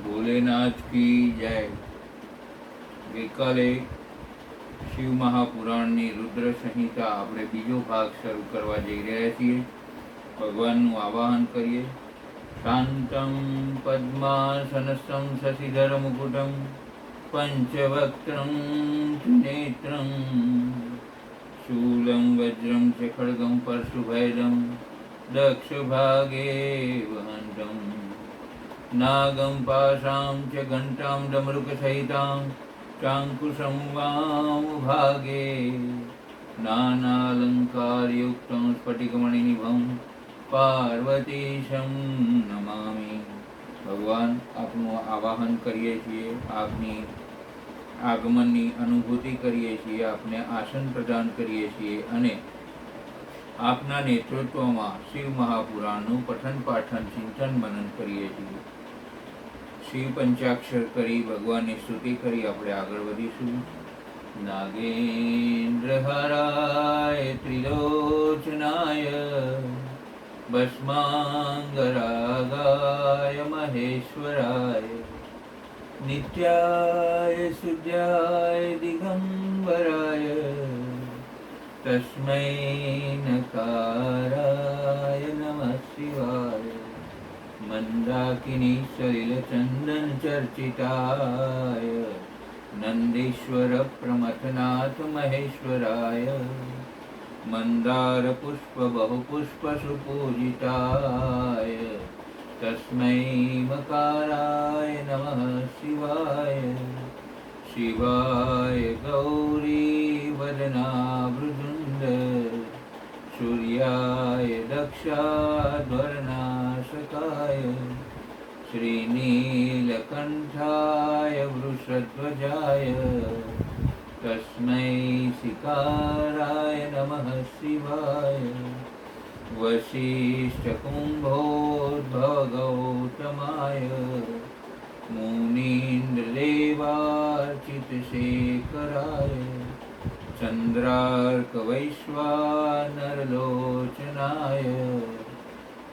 ભોલેનાથ की जय। ગઈકાલે શિવ મહાપુરાણની રુદ્ર સંહિતા આપણે બીજો ભાગ શરૂ કરવા જઈ રહ્યા છીએ। ભગવાનનું આવાહન કરીએ। શાંતમ પદ્માસનસ્તમ શશિધર મુકુટમ પંચવક્ત્રમ ત્રિનેત્રમ શૂલમ વજ્રમ ચ ખડ્ગમ પરશુભૈરમ દક્ષ ભાગે વહંતમ नागं पाशां च घण्टां डमरुकसहितां चाङ्कुशं वामभागे नानालङ्कारयुक्तं स्फटिकमणिनिभं पार्वतीशं नमामि। ભગવાન આપનું આવાહન કરીએ છીએ, આપની આગમનની અનુભૂતિ કરીએ છીએ, આપને આસન પ્રદાન કરીએ છીએ અને આપના નેતૃત્વમાં શિવ મહાપુરાણનું પઠન પાઠન ચિંતન મનન કરીએ છીએ। શિવ પંચાક્ષર કરી ભગવાનની સ્તુતિ કરી આપણે આગળ વધીશું। નાગેન્દ્રહરાય ત્રિલોચનાય ભસ્માંગરાગાય મહેશ્વરાય નિત્યાય શુદ્ધાય દિગંબરાય તસ્મૈ નકારાય નમઃ શિવાય મંદાકિની સલિલચંદન ચર્ચિતાય નંદીશ્વર પ્રમથનાથ મહેશ્વરાય મંદાર પુષ્પ બહુપુષ્પ સુપૂજિતાય તસ્મૈ મકારાય નમઃ શિવાય શિવાય ગૌરી વદનાભૃજુંડ सूर्याय दक्षाध्वर्णाशकाय श्रीनीलकण्ठाय वृषध्वजाय तस्मै सिकाराय नमः शिवाय वसिष्ठकुम्भोद्भवगौतमाय मुनीन्द्रदेवार्चितशेखराय चन्द्रार्कवैश्वानरलोचनाय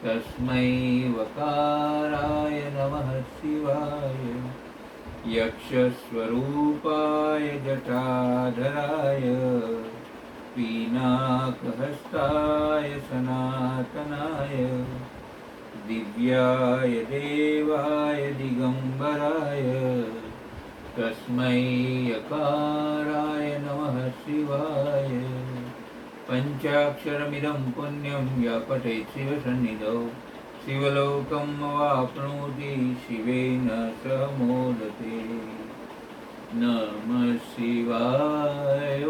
तस्मै वकाराय नमः शिवाय यक्षस्वरूपाय जटाधराय पीनाकहस्ताय सनातनाय दिव्याय देवाय दिगंबराय तस्मै यकाराय नमः शिवाय पंचाक्षरमिदं पुण्यं या पठेत् शिवसन्निधौ शिवलोकं वाप्नोति शिवेन सह मोदते। नमः शिवाय ॐ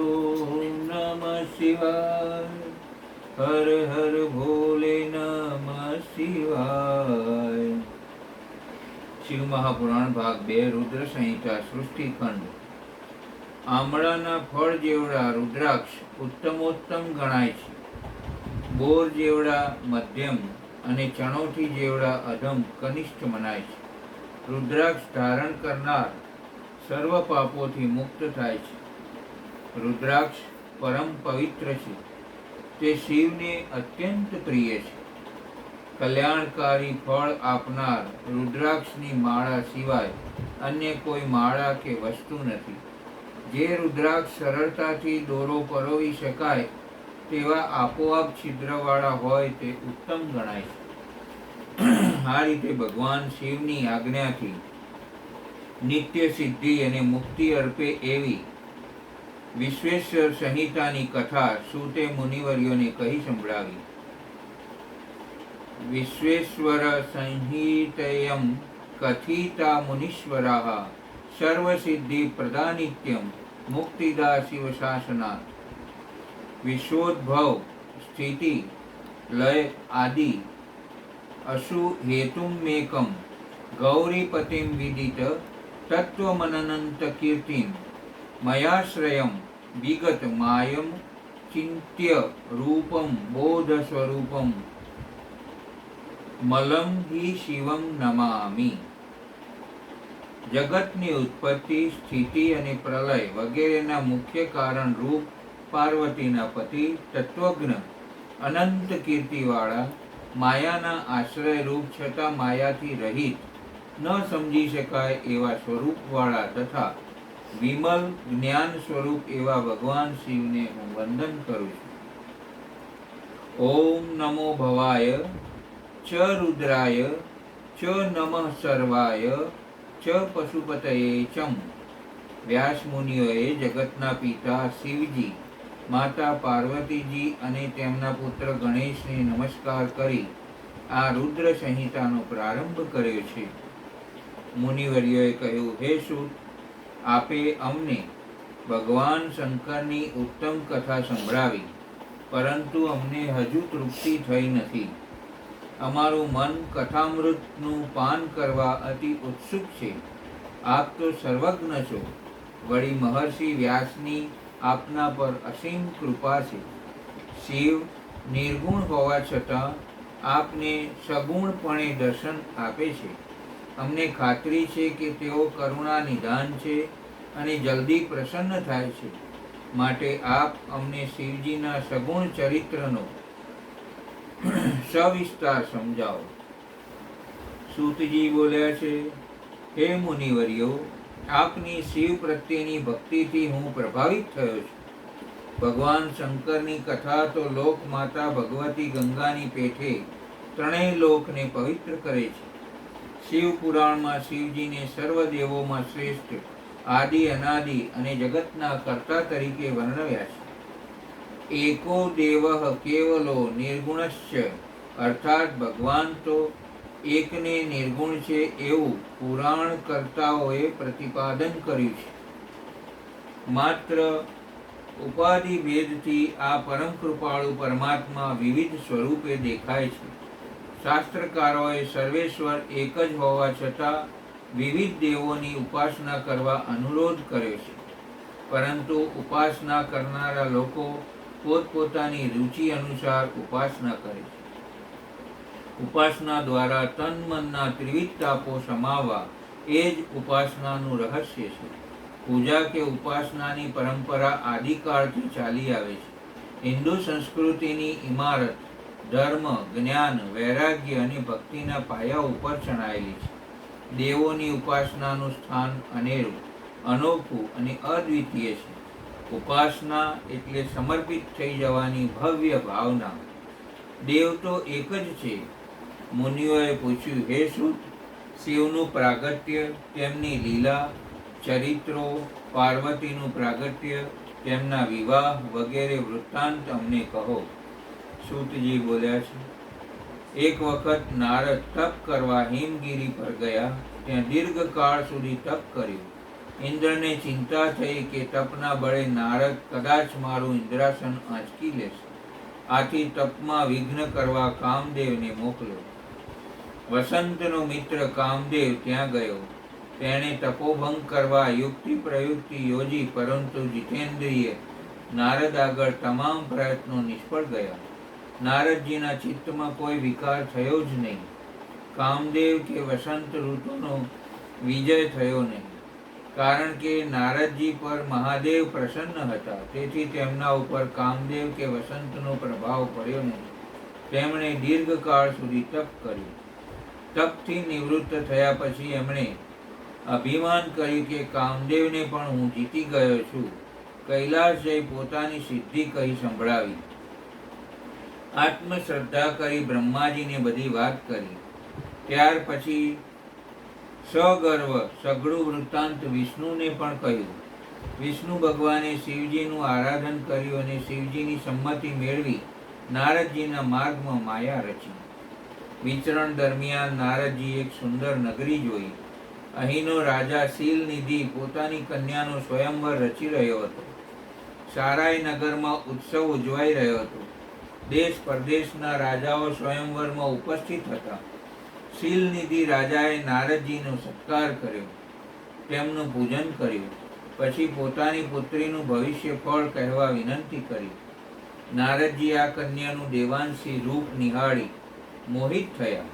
नमः शिवाय हर हर भोले नमः शिवाय। શિવ મહાપુરાણ ભાગ 2 રુદ્ર સંહિતા સૃષ્ટિખંડ। આમળાના ફળ જેવડા રુદ્રાક્ષ ઉત્તમોત્તમ ગણાય છે, બોર જેવડા મધ્યમ અને ચણોઠી જેવડા અધમ કનિષ્ઠ મનાય છે। રુદ્રાક્ષ ધારણ કરનાર સર્વ પાપોથી મુક્ત થાય છે। રુદ્રાક્ષ પરમ પવિત્ર છે, તે શિવને અત્યંત પ્રિય છે। કલ્યાણકારી ફળ આપનાર રુદ્રાક્ષની માળા સિવાય અન્ય કોઈ માળા કે વસ્તુ નથી। જે રુદ્રાક્ષ સરળતાથી દોરો પરોવી શકાય તેવા આપોઆપ છિદ્રવાળા હોય તે ઉત્તમ ગણાય છે। આ રીતે ભગવાન શિવની આજ્ઞાથી નિત્ય સિદ્ધિ અને મુક્તિ અર્પે એવી વિશ્વેશ્વર સંહિતાની કથા સૂતે મુનિવર્યોને કહી સંભળાવી। વિશ્વેશ્વર સંહિતયં કથિતા મુનીશ્વરાઃ સર્વસિદ્ધિ પ્રદાનિત્યં મુક્તિદા શિવ શાસનાत्। વિશ્વોદ્ભવ સ્થિતિ લય આદિ અસુ હેતુમેકં ગૌરીપતિં વિદિત તત્વમનંત કીર્તિં મયાશ્રયં વિગત માયમ ચિંત્ય રૂપમ બોધ સ્વરૂપમ મલમ હિ શિવમ નમામિ। જગતની ઉત્પત્તિ, સ્થિતિ અને પ્રલય વગેરેના મુખ્ય કારણ રૂપ પાર્વતીના પતિ તત્વજ્ઞ અનંત કીર્તિવાળા માયાના આશ્રય રૂપ છતાં માયાથી રહિત ન સમજી શકાય એવા સ્વરૂપવાળા તથા વિમલ જ્ઞાન સ્વરૂપ એવા ભગવાન શિવને હું વંદન કરું છું. ઓમ નમો ભવાય ચ રુદ્રાય ચ નમઃ સર્વાય ચ પશુપતયે ચમ. વ્યાસ મુનિઓએ જગતના પિતા શિવજી, માતા પાર્વતીજી અને તેમના પુત્ર ગણેશને નમસ્કાર કરી આ રુદ્ર સંહિતાનો પ્રારંભ કર્યો છે. મુનિવર્યોએ કહ્યું, હે સૂત, આપે અમને ભગવાન શંકરની ઉત્તમ કથા સંભળાવી, પરંતુ અમને હજુ તૃપ્તિ થઈ નથી. અમારું મન કથામૃતનું પાન કરવા અતિ ઉત્સુક છે. આપ તો સર્વજ્ઞ છો. વળી મહર્ષિ વ્યાસની આપના પર અસીમ કૃપા છે. શિવ નિર્ગુણ હોવા છતાં આપને સગુણપણે દર્શન આપે છે. અમને ખાતરી છે કે તેઓ કરુણા નિધાન છે અને જલ્દી પ્રસન્ન થાય છે. માટે આપ અમને શિવજીના સગુણ ચરિત્રનો સવિસ્તાર સમજાવો. સૂતજી બોલ્યા છે, હે મુનિવર્યો, આપની શિવ પ્રત્યેની ભક્તિથી હું પ્રભાવિત થયો છું. ભગવાન શંકરની કથા તો લોક માતા ભગવતી ગંગાની પેઠે ત્રણેય લોકને પવિત્ર કરે છે. શિવ પુરાણમાં શિવજીને સર્વ દેવોમાં શ્રેષ્ઠ, આદિ અનાદિ અને જગતના કર્તા તરીકે વર્ણવ્યા છે. એકો દેવઃ કેવલો નિર્ગુણશ્ચ, અર્થાત ભગવાન તો એકને નિર્ગુણ છે એવું પુરાણ કર્તાઓએ પ્રતિપાદન કર્યું છે. માત્ર ઉપાધિ ભેદથી આ પરમ કૃપાળુ પરમાત્મા વિવિધ સ્વરૂપે દેખાય છે. શાસ્ત્રકારોએ સર્વેશ્વર એક જ હોવા છતાં વિવિધ દેવોની ઉપાસના કરવા અનુરોધ કર્યો છે. પરંતુ ઉપાસના કરનારા લોકો પોતપોતાની રુચિ અનુસાર ઉપાસના કરે છે. ઉપાસના દ્વારા તન મનના ત્રિવિધ તાપો સમાવવા એ જ ઉપાસનાનું રહસ્ય છે. પૂજા કે ઉપાસનાની પરંપરા આદિકાળથી ચાલી આવે છે. હિન્દુ સંસ્કૃતિની ઇમારત ધર્મ, જ્ઞાન, વૈરાગ્ય અને ભક્તિના પાયા ઉપર ચણાયેલી છે. દેવોની ઉપાસનાનું સ્થાન અનેરું, અનોખું અને અદ્વિતીય છે. ઉપાસના એટલે સમર્પિત થઈ જવાની ભવ્ય ભાવના. દેવ તો એક જ છે. મુનિઓએ પૂછ્યું, હે સૂત, શિવનું પ્રાગટ્ય, તેમની લીલા, ચરિત્રો, પાર્વતીનું પ્રાગટ્ય, તેમના વિવાહ વગેરે વૃત્તાંત અમને કહો. સૂતજી બોલ્યા છે, એક વખત નારદ તપ કરવા હિમગીરી પર ગયા. ત્યાં દીર્ઘકાળ સુધી તપ કર્યું. ઇન્દ્રને ચિંતા થઈ કે તપના બળે નારદ કદાચ મારું ઇન્દ્રાસન આંચકી લેશે. આથી તપમાં વિઘ્ન કરવા કામદેવને મોકલ્યો. વસંતનો મિત્ર કામદેવ ત્યાં ગયો. તેણે તપોભંગ કરવા યુક્તિ પ્રયુક્તિ યોજી, પરંતુ જીતેન્દ્રિય નારદ આગળ તમામ પ્રયત્નો નિષ્ફળ ગયા. નારદજીના ચિત્તમાં કોઈ વિકાર થયો જ નહીં. કામદેવ કે વસંત ઋતુનો વિજય થયો નહીં. કારણ કે નારદજી પર મહાદેવ પ્રસન્ન હતા, તેથી તેમના ઉપર કામદેવ કે વસંતનો પ્રભાવ પડ્યો નહીં. તેમણે દીર્ઘકાળ સુધી તપ કર્યું. તપથી નિવૃત્ત થયા પછી એમણે અભિમાન કર્યું કે કામદેવને પણ હું જીતી ગયો છું. કૈલાસ જઈ પોતાની સિદ્ધિ કહી સંભળાવી. આત્મશ્રદ્ધા કરી બ્રહ્માજીને બધી વાત કરી. ત્યાર પછી સગર્વ સઘળું વૃત્તાંત વિષ્ણુને પણ કહ્યું. વિષ્ણુ ભગવાને શિવજીનું આરાધન કર્યું અને શિવજીની સંમતિ મેળવી નારદજીના માર્ગમાં માયા રચી. વિચરણ દરમિયાન નારદજી એક સુંદર નગરી જોઈ. અહીંનો રાજા શીલનિધિ પોતાની કન્યાનો સ્વયંવર રચી રહ્યો હતો. સારાય નગરમાં ઉત્સવ ઉજવાઈ રહ્યો હતો. દેશ પરદેશના રાજાઓ સ્વયંવરમાં ઉપસ્થિત હતા. શીલનિધિ રાજાએ નારદજીનો સત્કાર કર્યો, તેમનું પૂજન કર્યું. પછી પોતાની પુત્રીનું ભવિષ્ય ફળ કહેવા વિનંતી કરી. નારદજી આ કન્યાનું દેવાંશી રૂપ નિહાળી મોહિત થયા.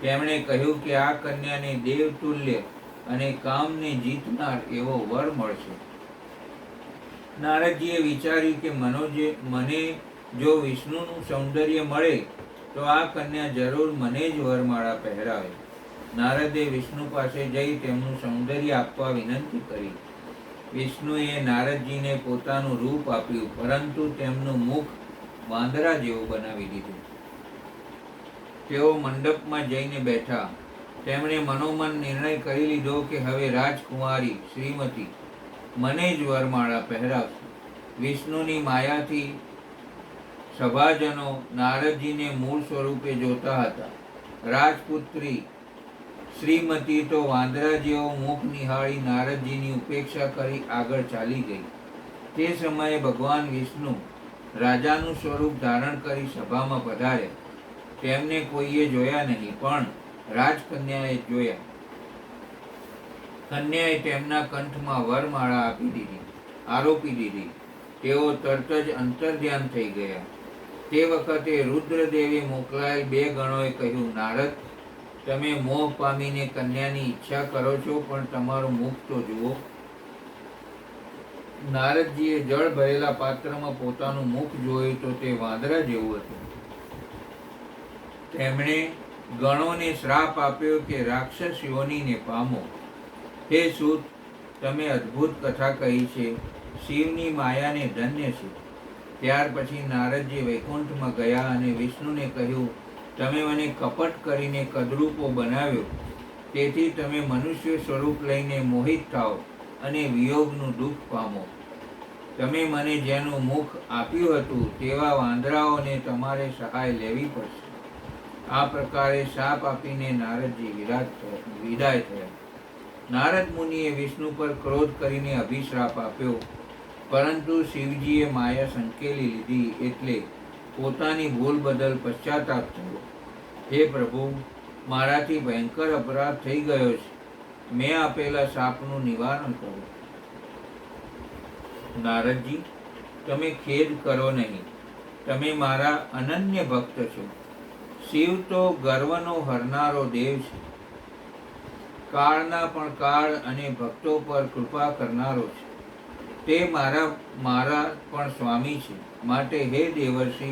તેમણે કહ્યું કે આ કન્યાને દેવતુલ્ય અને કામને જીતનાર એવો વર મળશે. નારદજીએ વિચાર્યું કે મને જો વિષ્ણુનું સૌંદર્ય મળે તો આ કન્યા જરૂર મને જ વરમાળા પહેરાવે. નારદે વિષ્ણુ પાસે જઈ તેમનું સૌંદર્ય આપવા વિનંતી કરી. વિષ્ણુએ નારદજીને પોતાનું રૂપ આપ્યું, પરંતુ તેમનું મુખ વાંદરા જેવું બનાવી દીધું. તેઓ મંડપમાં જઈને બેઠા. તેમણે મનોમન નિર્ણય કરી લીધો કે હવે રાજકુમારી શ્રીમતી મને જ વરમાળા પહેરાવશે. વિષ્ણુની માયાથી સભાજનો નારદજીને મૂળ સ્વરૂપે જોતા હતા. રાજપુત્રી શ્રીમતી તો વાંદરા જેવો મુખ નિહાળી નારદજીની ઉપેક્ષા કરી આગળ ચાલી ગઈ. તે સમયે ભગવાન વિષ્ણુ રાજાનું સ્વરૂપ ધારણ કરી સભામાં પધાર્યા. તેમને કોઈએ જોયા નહીં, પણ રાજકન્યાએ જોયા. કન્યાએ તેમના કંઠમાં વરમાળા આરોપી દીધી. તેઓ તરત જ અંતર્ધ્યાન થઈ ગયા. તે વખતે રુદ્રદેવે મોકલાયેલ 2 ગણોએ કહ્યું, નારદ, તમે મોહ પામીને કન્યાની ઈચ્છા કરો છો, પણ તમારું મુખ તો જુઓ. નારદજીએ જળ ભરેલા પાત્રમાં પોતાનું મુખ જોયું તો તે વાંદરા જેવું હતું. તેમણે ગણોને શ્રાપ આપ્યો કે રાક્ષસ યોનિને પામો. હે સૂત, તમે અદ્ભુત કથા કહી છે. શિવની માયાને ધન્ય છે. ત્યાર પછી નારદજી વૈકુંઠમાં ગયા અને વિષ્ણુને કહ્યું, તમે મને કપટ કરીને કદરૂપો બનાવ્યો, તેથી તમે મનુષ્ય સ્વરૂપ લઈને મોહિત થાઓ અને વિયોગનું દુઃખ પામો. તમે મને જેનું મુખ આપ્યું હતું તેવા વાંદરાઓને તમારે સહાય લેવી પડશે. આ પ્રકારે શાપ આપીને નારદજી વિદાય થયા. નારદ મુનિએ વિષ્ણુ પર ક્રોધ કરીને અભિશ્રાપ આપ્યો, પરંતુ શિવજીએ માયા સંકેલી લીધી, એટલે પોતાની ભૂલ બદલ પશ્ચાતાપ થયો. હે પ્રભુ, મારાથી ભયંકર અપરાધ થઈ ગયો છે. મેં આપેલા શાપનું નિવારણ કરો. નારદજી, તમે ખેદ કરો નહીં. તમે મારા અનન્ય ભક્ત છો. શિવ તો ગર્વનો હરનારો દેવ છે. કાળના પણ કાળ અને ભક્તો પર કૃપા કરનારો છે. તે મારા પણ સ્વામી છે. માટે હે દેવર્ષિ,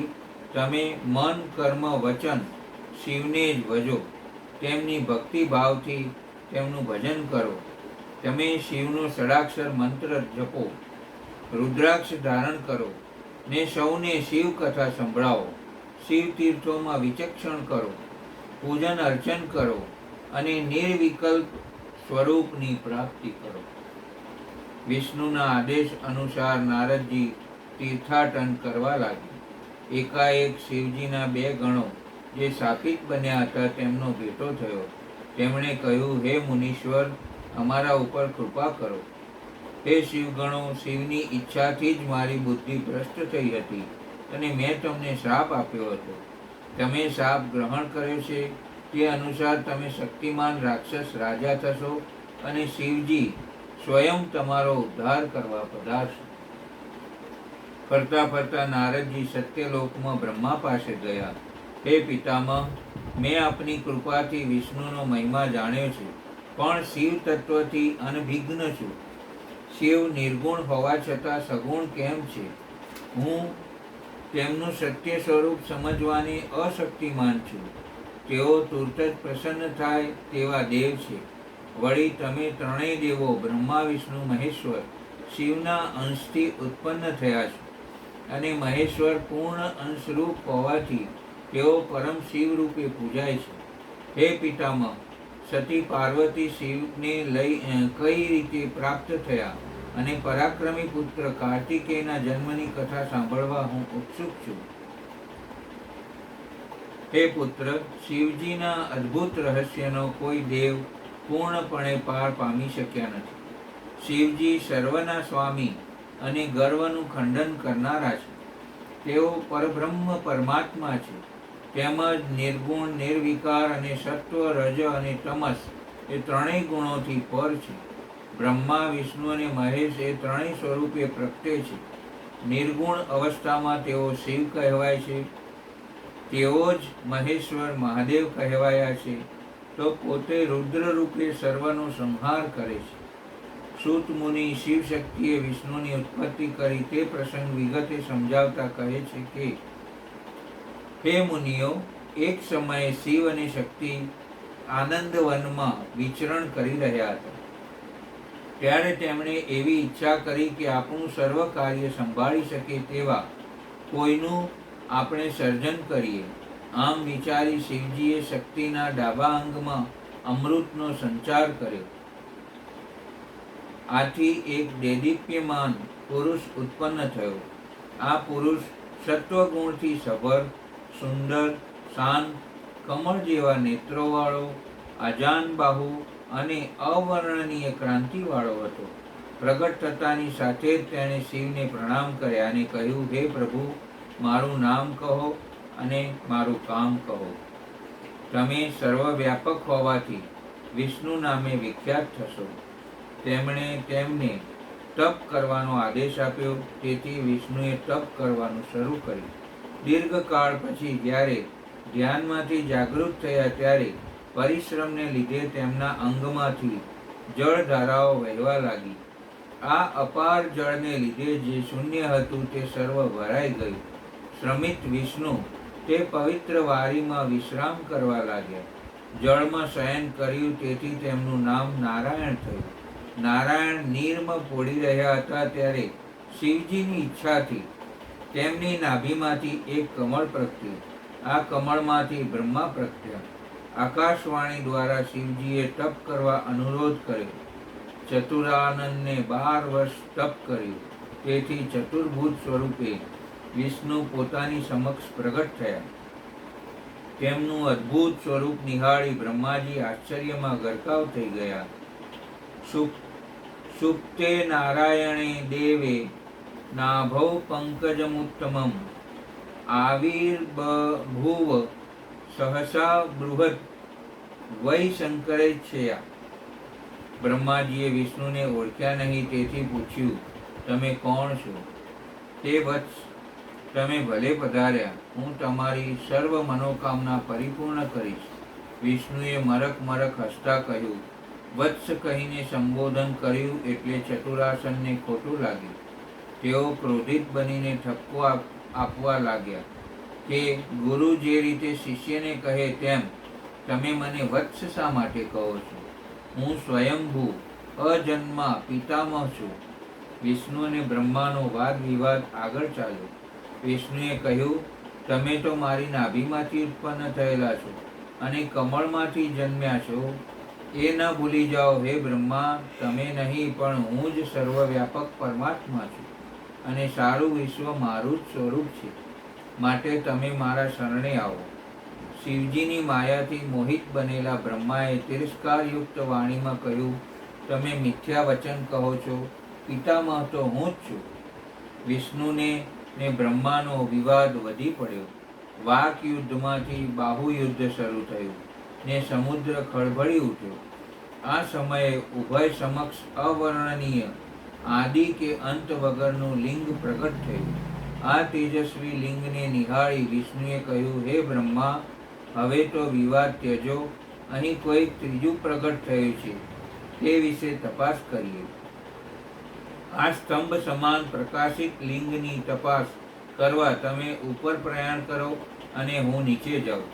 તમે મન, કર્મ, વચન શિવને જ ભજો. તેમની ભક્તિ ભાવથી તેમનું ભજન કરો. તમે શિવનો ષડાક્ષર મંત્ર જપો, રુદ્રાક્ષ ધારણ કરો ને સૌને શિવ કથા સંભળાવો. શિવ તીર્થોમાં વિચક્ષણ કરો, પૂજન અર્ચન કરો અને નિર્વિકલ્પ સ્વરૂપની પ્રાપ્તિ કરો. વિષ્ણુના આદેશ અનુસાર નારદજી તીર્થાટન કરવા લાગ્યા. એકાએક શિવજીના 2 ગણો જે શાપિત બન્યા હતા તેમનો ભેટો થયો. તેમણે કહ્યું, હે મુનીશ્વર, અમારા ઉપર કૃપા કરો. હે શિવગણો, શિવની ઈચ્છાથી જ મારી બુદ્ધિ ભ્રષ્ટ થઈ હતી અને મેં તમને શ્રાપ આપ્યો હતો. તમે શાપ ગ્રહણ કર્યો છે, તે અનુસાર તમે શક્તિમાન રાક્ષસ રાજા થશો અને શિવજી સ્વયં તમારો ઉદ્ધાર કરવા પધારશે. ફરતા ફરતા નારદજી સત્યલોકમાં બ્રહ્મા પાસે ગયા. હે પિતામહ, મેં આપની કૃપાથી વિષ્ણુનો મહિમા જાણ્યો છે, પણ શિવ તત્વથી અનભિજ્ઞ છું. શિવ નિર્ગુણ હોવા છતાં સગુણ કેમ છે? હું તેમનું સત્ય સ્વરૂપ સમજવાની અશક્તિમાન છું. તેઓ તુરત જ પ્રસન્ન થાય તેવા દેવ છે. વળી તમે 3 દેવો બ્રહ્મા, વિષ્ણુ, મહેશ્વર શિવના અંશથી ઉત્પન્ન થયા છો અને મહેશ્વર પૂર્ણ અંશરૂપ હોવાથી તેઓ પરમ શિવ રૂપે પૂજાય છે. હે પિતામહ, સતી પાર્વતી શિવને કઈ રીતે પ્રાપ્ત થયા અને પરાક્રમી પુત્ર કાર્તિકેયના જન્મની કથા સાંભળવા હું ઉત્સુક છું. હે પુત્ર, શિવજીના અદ્ભુત રહસ્યનો કોઈ દેવ પૂર્ણપણે પાર પામી શક્યા નથી. શિવજી સર્વના સ્વામી અને ગર્વનું ખંડન કરનારા છે. તેઓ પરબ્રહ્મ પરમાત્મા છે. તેમજ નિર્ગુણ, નિર્વિકાર અને સત્વ, રજ અને તમસ એ 3 ગુણોથી પર છે. બ્રહ્મા, વિષ્ણુ અને મહેશ એ 3 સ્વરૂપે પ્રગટે છે. નિર્ગુણ અવસ્થામાં તેઓ શિવ કહેવાય છે. તેઓ જ મહેશ્વર મહાદેવ કહેવાયા છે. તો પોતે રુદ્ર રૂપે સર્વનો સંહાર કરે છે. સૂત મુનિ શિવ શક્તિએ વિષ્ણુની ઉત્પત્તિ કરી તે પ્રસંગ વિગતે સમજાવતા કહે છે કે, હે મુનિઓ, એક સમયે શિવ અને શક્તિ આનંદવનમાં વિચરણ કરી રહ્યા હતા. ત્યારે તેમણે એવી ઈચ્છા કરી કે આપણું સર્વ કાર્ય સંભાળી શકે તેવા કોઈનું આપણે સર્જન કરીએ. આમ વિચારી શિવજીએ શક્તિના ડાબા અંગમાં અમૃતનો સંચાર કર્યો. આથી એક દેદીપ્યમાન પુરુષ ઉત્પન્ન થયો. આ પુરુષ સત્વગુણથી સભર, સુંદર, શાંત, કમળ જેવા નેત્રોવાળો, અજાનબાહુ અને અવર્ણનીય ક્રાંતિવાળો હતો. પ્રગટ થતાની સાથે જ તેણે શિવને પ્રણામ કર્યા અને કહ્યું, હે પ્રભુ, મારું નામ કહો અને મારું કામ કહો. તમે સર્વવ્યાપક હોવાથી વિષ્ણુ નામે વિખ્યાત થશો. તેમણે તેમને તપ કરવાનો આદેશ આપ્યો. તેથી વિષ્ણુએ તપ કરવાનું શરૂ કર્યું. દીર્ઘકાળ પછી જ્યારે ધ્યાનમાંથી જાગૃત થયા ત્યારે પરિશ્રમને લીધે તેમના અંગમાંથી જળધારાઓ વહેવા લાગી. આ અપાર જળને લીધે જે શૂન્ય હતું તે સર્વ ભરાઈ ગયું. શ્રમિત વિષ્ણુ તે પવિત્ર વારીમાં વિશ્રામ કરવા લાગ્યા. જળમાં શયન કર્યું, તેથી તેમનું નામ નારાયણ થયું. નારાયણ નીરમાં પોડી રહ્યા હતા ત્યારે શિવજીની ઈચ્છાથી તેમની નાભીમાંથી એક કમળ પ્રગટ્યું. આ કમળમાંથી બ્રહ્મા પ્રગટ્યા. આકાશવાણી દ્વારા શિવજીએ તપ કરવા અનુરોધ કર્યો. ચતુરાનંદને 12 વર્ષ તપ કર્યું. તેથી ચતુર્ભુજ સ્વરૂપે વિષ્ણુ પોતાની સમક્ષ પ્રગટ થયા. તેમનું અદ્ભુત સ્વરૂપ નિહાળી બ્રહ્માજી આશ્ચર્યમાં ગરકાવ થઈ ગયા. સુપ્તે નારાયણે દેવે નાભૌ પંકજમુત્તમમ આવિર્બભૂવ સહસા બૃહદ વૈ શંકરેચ્છયા. બ્રહ્માજીએ વિષ્ણુને ઓળખ્યા નહીં, તેથી પૂછ્યું, તમે કોણ છો? તે વત્સ, તમે ભલે પધાર્યા. હું તમારી સર્વ મનોકામના પરિપૂર્ણ કરીશ. વિષ્ણુએ મરક મરક હસતા કહ્યું. વત્સ કહીને સંબોધન કર્યું એટલે ચતુરાસનને ખોટું લાગ્યું. તેઓ ક્રોધિત બનીને ઠપકો આપવા લાગ્યા કે ગુરુ જે રીતે શિષ્યને કહે તેમ તમે મને વત્સ શા માટે કહો છો? હું સ્વયંભૂ અજન્મા પિતામહ છું. વિષ્ણુ અને બ્રહ્માનો વાદ વિવાદ આગળ ચાલ્યો. વિષ્ણુએ કહ્યું, તમે તો મારી નાભીમાંથી ઉત્પન્ન થયેલા છો અને કમળમાંથી જન્મ્યા છો. એ ન ભૂલી જાઓ હે બ્રહ્મા, તમે નહીં પણ હું જ સર્વવ્યાપક પરમાત્મા છું અને સારું વિશ્વ મારું જ સ્વરૂપ છે. માટે તમે મારા શરણે આવો. શિવજીની માયાથી મોહિત બનેલા બ્રહ્માએ તિરસ્કારયુક્ત વાણીમાં કહ્યું, તમે મિથ્યા વચન કહો છો. પિતામહ તો હું જ છું. વિષ્ણુને ને બ્રહ્માનો વિવાદ વધી પડ્યો. વાક યુદ્ધમાંથી બાહુયુદ્ધ શરૂ થયું ને સમુદ્ર ખળભળી ઉઠ્યો. આ સમયે ઉભય સમક્ષ અવર્ણનીય આદિ કે અંત વગરનું લિંગ પ્રગટ થયું. આ તેજસ્વી લિંગને નિહાળી વિષ્ણુએ કહ્યું, હે બ્રહ્મા, હવે તો વિવાદ ત્યજો. અહીં કોઈક ત્રીજું પ્રગટ થયું છે, તે વિશે તપાસ કરીએ. આ સ્તંભ સમાન પ્રકાશિત લિંગની તપાસ કરવા તમે ઉપર પ્રયાણ કરો અને હું નીચે જાઉં.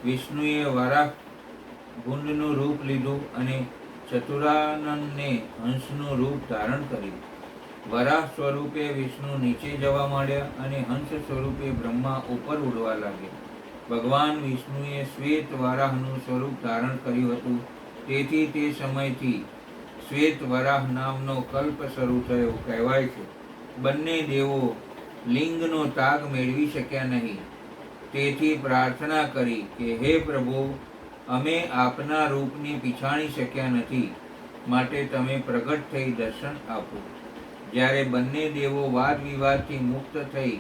વિષ્ણુએ વરાહ ભૂંડનું રૂપ લીધું અને ચતુરાનંદને હંસનું રૂપ ધારણ કર્યું. વરાહ સ્વરૂપે વિષ્ણુ નીચે જવા માંડ્યા અને હંસ સ્વરૂપે બ્રહ્મા ઉપર ઉડવા લાગ્યા. ભગવાન વિષ્ણુએ શ્વેત વરાહનું સ્વરૂપ ધારણ કર્યું હતું. તેથી તે સમયથી શ્વેત વરાહ નામનો કલ્પ શરૂ થયો કહેવાય છે. બંને દેવો લિંગનો તાગ મેળવી શક્યા નહીં. તેથી પ્રાર્થના કરી કે હે પ્રભુ, અમે આપના રૂપની પીછાણી શક્યા નથી, માટે તમે પ્રગટ થઈ દર્શન આપો. જ્યારે બંને દેવો વાદ વિવાદથી મુક્ત થઈ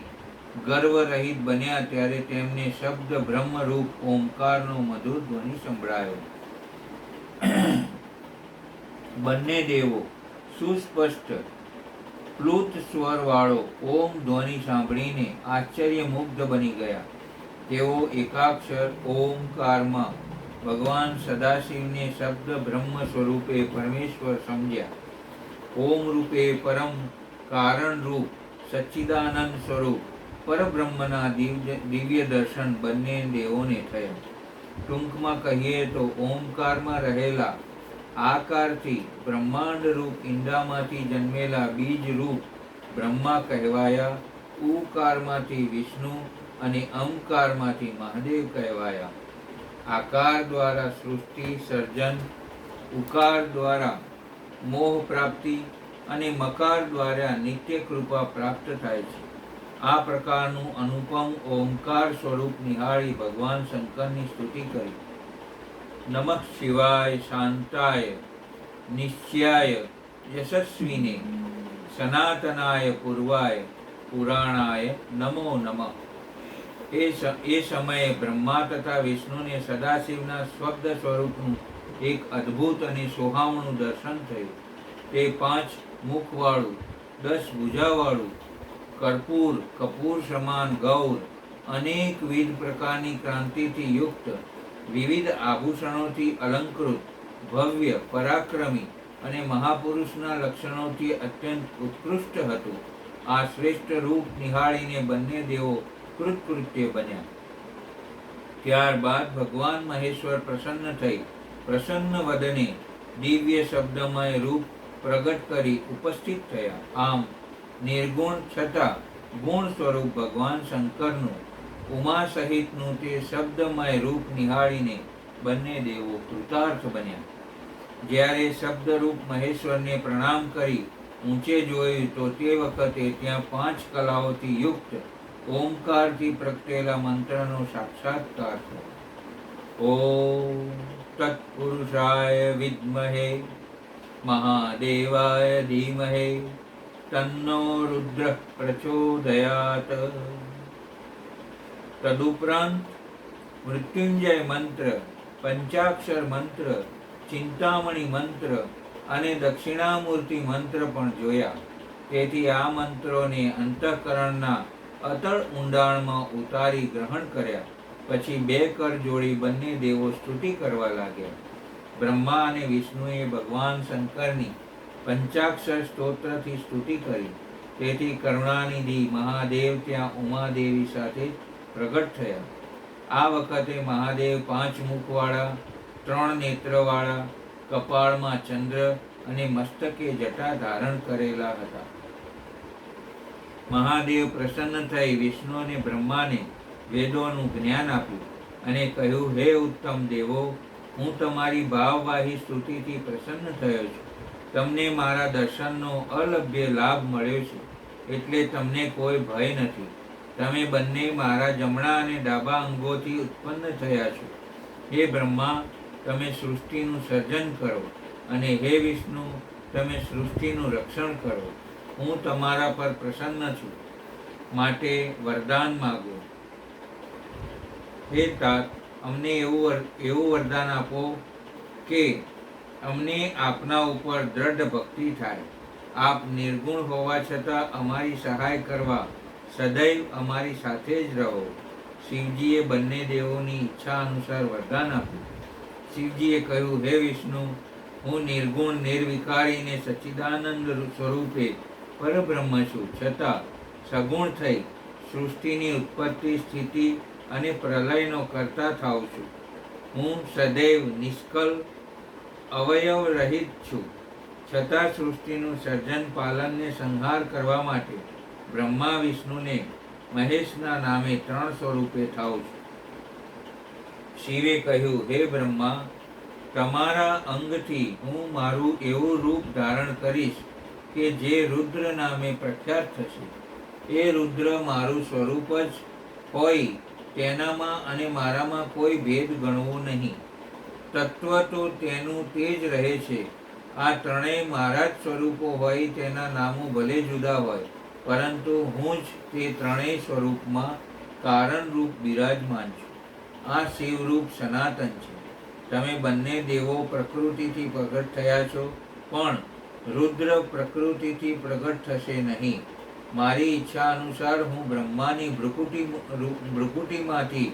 ગર્વ રહિત બન્યા ત્યારે તેમને શબ્દ બ્રહ્મરૂપ ઓમકારનો મધુર ધ્વનિ સંભળાયો. બંને દેવો સુસ્પષ્ટ પ્લુત સ્વર વાળો ઓમ ધ્વનિ સાંભળીને આશ્ચર્યમુગ્ધ બની ગયા. તેઓ એકાક્ષર ઓમકારમાં ભગવાન સદાશિવને શબ્દ બ્રહ્મ સ્વરૂપે પરમેશ્વર સમજ્યા. ઓમ રૂપે પરમ કારણ રૂપ સચ્ચિદાનંદ સ્વરૂપ પરબ્રહ્મના દિવ્ય દર્શન બંને દેવોને થયા. ટૂંકમાં કહીએ તો ઓમકારમાં રહેલા આકારથી બ્રહ્માંડ રૂપ ઈંડામાંથી જન્મેલા બીજ રૂપ બ્રહ્મા કહેવાયા. ઉકારમાંથી વિષ્ણુ અને અમકારમાંથી મહાદેવ કહેવાયા. આકાર દ્વારા સૃષ્ટિ સર્જન, ઉકાર દ્વારા મોહ પ્રાપ્તિ અને મકાર દ્વારા નિત્ય કૃપા પ્રાપ્ત થાય છે. આ પ્રકારનું અનુપમ ઓમકાર સ્વરૂપ નિહાળી ભગવાન શંકરની સ્તુતિ કરી. નમઃ શિવાય શાંતાય નિશ્ચયાય યશસ્વિને સનાતનાય પૂર્વાય પુરાણાય નમો નમઃ. એ સમયે બ્રહ્મા તથા વિષ્ણુને સદાશિવના શબ્દ સ્વરૂપનું એક અદ્ભુત અને સોહામણું દર્શન થયું. તે 5 મુખવાળું, 10 ભુજાવાળું, કપૂર સમાન ગૌર, અનેકવિધ પ્રકારની ક્રાંતિથી યુક્ત, વિવિધ આભૂષણોથી અલંકૃત, ભવ્ય, પરાક્રમી અને મહાપુરુષના લક્ષણોથી અત્યંત ઉત્કૃષ્ટ હતું. આ શ્રેષ્ઠ રૂપ નિહાળીને બંને દેવો કૃતકૃત્ય બન્યા. ત્યારબાદ ભગવાન મહેશ્વર પ્રસન્ન થઈ પ્રસન્ન વદને દિવ્ય શબ્દમય રૂપ પ્રગટ કરી ઉપસ્થિત થયા. આમ નિર્ગુણ છતાં ગુણ સ્વરૂપ ભગવાન શંકરનું ઉમા સહિતનું તે શબ્દમય રૂપ નિહાળીને બંને દેવો કૃતાર્થ બન્યા. જ્યારે શબ્દરૂપ મહેશ્વરને પ્રણામ કરી ઊંચે જોયું તો તે વખતે ત્યાં 5 કલાઓથી યુક્ત ઓમકારથી પ્રગટેલા મંત્રનો સાક્ષાત્કાર થયો. ઓમ તત્પુરુષાય વિદ્મહે મહાદેવાય ધીમહે તન્નો રુદ્ર પ્રચોદયાત. તદુપરાંત મૃત્યુંજય મંત્ર, પંચાક્ષર મંત્ર, ચિંતામણી મંત્ર અને દક્ષિણામૂર્તિ મંત્ર પણ જોયા. તેથી આ મંત્રોને અંતઃકરણના અતળ ઊંડાણમાં ઉતારી ગ્રહણ કર્યા. પછી 2 કર જોડી બંને દેવો સ્તુતિ કરવા લાગ્યા. બ્રહ્મા અને વિષ્ણુએ ભગવાન શંકરની પંચાક્ષર સ્તોત્રથી સ્તુતિ કરી. તેથી કરુણાનિધિ મહાદેવ ત્યાં ઉમાદેવી સાથે પ્રગટ થયા. આ વખતે મહાદેવ 5 મુખવાળા, 3 નેત્રવાળા, કપાળમાં ચંદ્ર અને મસ્તકે જટા ધારણ કરેલા હતા. મહાદેવ પ્રસન્ન થઈ વિષ્ણુ અને બ્રહ્માને વેદોનું જ્ઞાન આપ્યું અને કહ્યું, હે ઉત્તમ દેવો, હું તમારી ભાવવાહી સ્તુતિથી પ્રસન્ન થયો છું. તમને મારા દર્શનનો અલભ્ય લાભ મળ્યો છે, એટલે તમને કોઈ ભય નથી. તમે બંને મારા જમણા અને ડાબા અંગોથી ઉત્પન્ન થયા છો. હે બ્રહ્મા, તમે સૃષ્ટિનું સર્જન કરો અને હે વિષ્ણુ, તમે સૃષ્ટિનું રક્ષણ કરો. હું તમારા પર પ્રસન્ન છું, માટે વરદાન માગો. હે તાત, અમને એવું વરદાન આપો કે અમને આપના ઉપર દ્રઢ ભક્તિ થાય. આપ નિર્ગુણ હોવા છતાં અમારી સહાય કરવા સદૈવ અમારી સાથે જ રહો. શિવજીએ બંને દેવોની ઈચ્છા અનુસાર વરદાન આપ્યું. શિવજીએ કહ્યું, હે વિષ્ણુ, હું નિર્ગુણ નિર્વિકારી ને સચ્ચિદાનંદ સ્વરૂપે પરબ્રહ્મ છું, છતાં સગુણ થઈ સૃષ્ટિની ઉત્પત્તિ, સ્થિતિ અને પ્રલયનો કરતા થાઉં છું. હું સદૈવ નિષ્કલ અવયવ રહિત છું, છતાં સૃષ્ટિનું સર્જન પાલનને સંહાર કરવા માટે બ્રહ્મા વિષ્ણુને મહેશના નામે 3 સ્વરૂપે થાઉં છું. શિવે કહ્યું, હે બ્રહ્મા, તમારા અંગથી હું મારું એવું રૂપ ધારણ કરીશ કે જે રુદ્ર નામે પ્રખ્યાત થશે. એ રુદ્ર મારું સ્વરૂપ જ હોય, તેનામાં અને મારામાં કોઈ ભેદ ગણવો નહીં. તત્વ તો તેનું તે જ રહે છે. આ ત્રણેય મારા જ સ્વરૂપો હોય, તેના નામો ભલે જુદા હોય, પરંતુ હું જ તે ત્રણેય સ્વરૂપમાં કારણરૂપ બિરાજમાન છું. આ શિવરૂપ સનાતન છે. તમે બંને દેવો પ્રકૃતિથી પ્રગટ થયા છો, પણ રુદ્ર પ્રકૃતિથી પ્રગટ થશે નહીં. મારી ઈચ્છા અનુસાર હું બ્રહ્માની ભ્રુકુટીમાંથી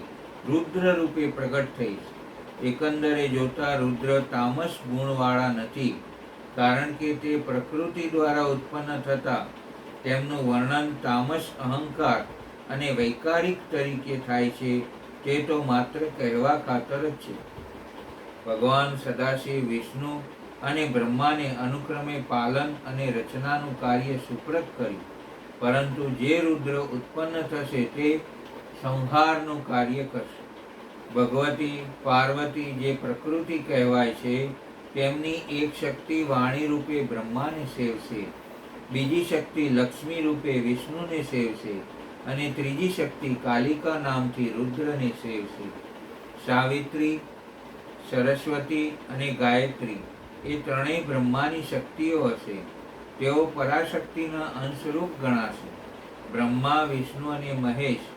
રુદ્ર રૂપે પ્રગટ થઈશ. એકંદરે જોતા રુદ્ર તામસ ગુણવાળા નથી, કારણ કે તે પ્રકૃતિ દ્વારા ઉત્પન્ન થતા તેમનું વર્ણન તામસ અહંકાર અને વૈકારિક તરીકે થાય છે. તે તો માત્ર કહેવા ખાતર જ છે. ભગવાન સદાશિવ વિષ્ણુ અને બ્રહ્માને અનુક્રમે પાલન અને રચનાનું કાર્ય સુપ્રત કર્યું, પરંતુ જે રુદ્ર ઉત્પન્ન થશે તે સંહારનું કાર્ય કરશે. ભગવતી પાર્વતી જે પ્રકૃતિ કહેવાય છે, તેમની એક શક્તિ વાણી રૂપે બ્રહ્માને સેવશે, બીજી શક્તિ લક્ષ્મી રૂપે વિષ્ણુને સેવશે અને ત્રીજી શક્તિ કાલિકા નામથી રુદ્રને સેવશે. સાવિત્રી, સરસ્વતી અને ગાયત્રી એ ત્રણેય બ્રહ્માની શક્તિઓ હશે. તેઓ પરાશક્તિના અંશરૂપ ગણાશે. બ્રહ્મા, વિષ્ણુ અને મહેશ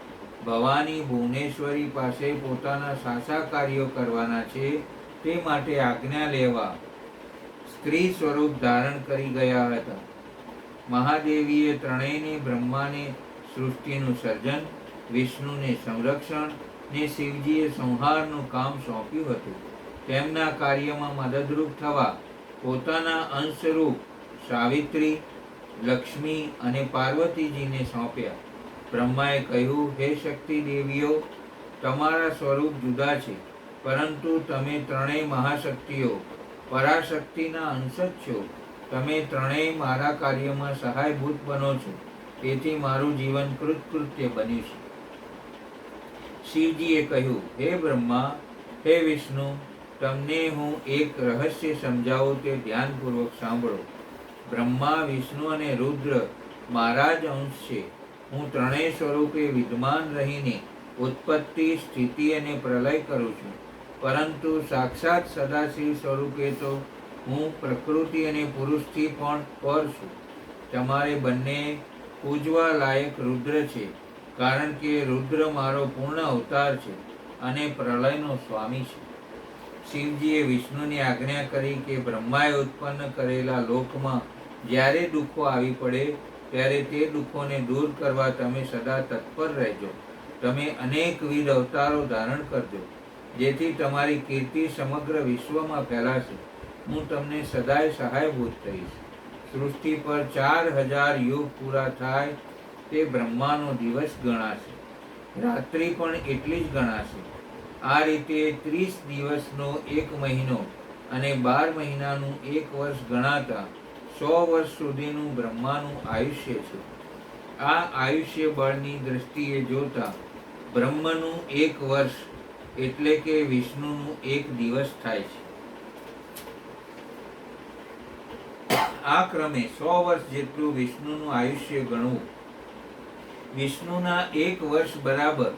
ભવાની ભુવનેશ્વરી પાસે પોતાના સાચા કાર્યો કરવાના છે, તે માટે આજ્ઞા લેવા સ્ત્રી સ્વરૂપ ધારણ કરી ગયા હતા. મહાદેવીએ ત્રણેયને બ્રહ્માને સૃષ્ટિનું સર્જન, વિષ્ણુને સંરક્ષણ ને શિવજીએ સંહારનું કામ સોંપ્યું હતું. તેમના કાર્યમાં મદદરૂપ થવા પોતાના અંશરૂપ સાવિત્રી, લક્ષ્મી અને પાર્વતીજીને સોંપ્યા. બ્રહ્માએ કહ્યું, હે શક્તિ દેવીઓ, તમારા સ્વરૂપ જુદા છે, પરંતુ તમે ત્રણેય મહાશક્તિઓ પરાશક્તિના અંશ જ છો. તમે ત્રણેય મારા કાર્યમાં સહાયભૂત બનો છો, તેથી મારું જીવન કૃતકૃત્ય બન્યું છે. શિવજીએ કહ્યું, હે બ્રહ્મા, હે વિષ્ણુ, તમને હું એક રહસ્ય સમજાવું, તે ધ્યાનપૂર્વક સાંભળો. બ્રહ્મા, વિષ્ણુ અને રુદ્ર મારા જ અંશ છે. હું ત્રણેય સ્વરૂપે વિદ્યમાન રહીને ઉત્પત્તિ, સ્થિતિ અને પ્રલય કરું છું, પરંતુ સાક્ષાત સદાશિવ સ્વરૂપે તો હું પ્રકૃતિ અને પુરુષથી પણ પર છું. તમારે બંને પૂજવા લાયક રુદ્ર છે, કારણ કે રુદ્ર મારો પૂર્ણ અવતાર છે અને પ્રલયનો સ્વામી છે. શિવજીએ વિષ્ણુની આજ્ઞા કરી કે બ્રહ્માએ ઉત્પન્ન કરેલા લોકમાં જ્યારે દુઃખો આવી પડે ત્યારે તે દુઃખોને દૂર કરવા તમે સદા તત્પર રહેજો. તમે અનેકવિધ અવતારો ધારણ કરજો, જેથી તમારી કીર્તિ સમગ્ર વિશ્વમાં ફેલાશે. હું તમને સદાય સહાયભૂત થઈશ. સૃષ્ટિ પર 4000 યુગ પૂરા થાય તે બ્રહ્માનો દિવસ ગણાશે, રાત્રિ પણ એટલી જ ગણાશે. આ રીતે 30 દિવસનો એક મહિનો અને 12 મહિનાનું એક વર્ષ ગણાતા 100 વર્ષ સુધીનું બ્રહ્માનું આયુષ્ય છે. આ આયુષ્ય બળની દ્રષ્ટિએ જોતા બ્રહ્મનું એક વર્ષ એટલે કે વિષ્ણુનું એક દિવસ થાય છે. આ ક્રમે 100 વર્ષ જેટલું વિષ્ણુનું આયુષ્ય ગણવું. વિષ્ણુના એક વર્ષ બરાબર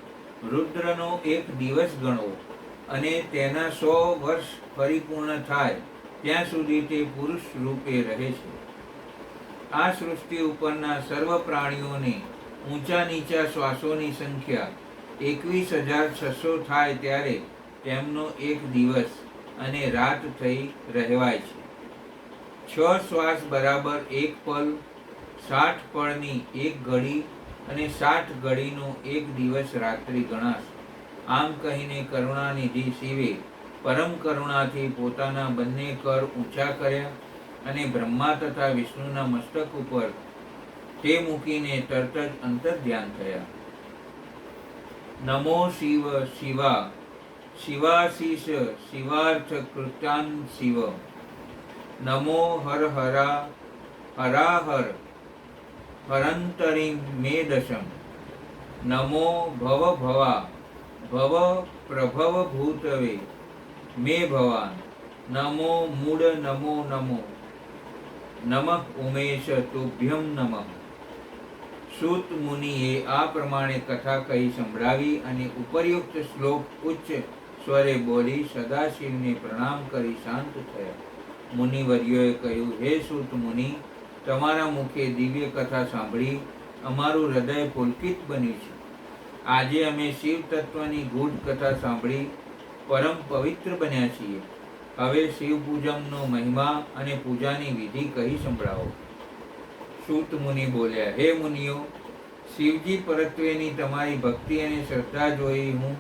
રુદ્રનો એક દિવસ ગણવો અને તેના 100 વર્ષ પરિપૂર્ણ થાય ત્યાં સુધી તે પુરુષ રૂપે રહે છે. આ સૃષ્ટિ ઉપરના સર્વ પ્રાણીઓને ઊંચા નીચા શ્વાસોની સંખ્યા 21,600 થાય ત્યારે તેમનો એક દિવસ અને રાત થઈ રહેવાય છે. 6 શ્વાસ બરાબર એક પલ, 60 પળની એક ઘડી અને 60 ઘડીનો એક દિવસ રાત્રિ ગણાશે. આમ કહીને કરુણાનિધિ શિવે પરમ કરુણાથી પોતાના બંને કર ઊંચા કર્યા અને બ્રહ્મા તથા વિષ્ણુના મસ્તક ઉપર તે મૂકીને તરત જ અંતર્ધ્યાન થયા. નમો શિવ શિવા શિવાશીષ શિવાર્થ કૃતાન શિવ. નમો હર હરા હરાહર હરંતરિમ મે દશમ. નમો ભવ ભવા ભવ પ્રભવ ભૂતવે મે ભવાન. નમો મૂળ નમો નમો નમઃ ઉમેશ તુભ્યમ નમઃ. સૂત મુનિએ આ પ્રમાણે કથા કહી સંભળાવી અને ઉપરયુક્ત શ્લોક ઉચ્ચ સ્વરે બોલી સદાશિવને પ્રણામ કરી શાંત થયા. મુનિવર્યોએ કહ્યું, હે સૂત મુનિ, તમારા મુખે દિવ્ય કથા સાંભળી અમારું હૃદય પુલકિત બન્યું છે. આજે અમે શિવ તત્વની ગૂઢ કથા સાંભળી પરમ પવિત્ર બન્યા છીએ. હવે શિવ પૂજનનો મહિમા અને પૂજાની વિધિ કહી સંભળાવો. સૂત મુનિ બોલ્યા, હે મુનિઓ, શિવજી પરત્વેની તમારી ભક્તિ અને શ્રદ્ધા જોઈ હું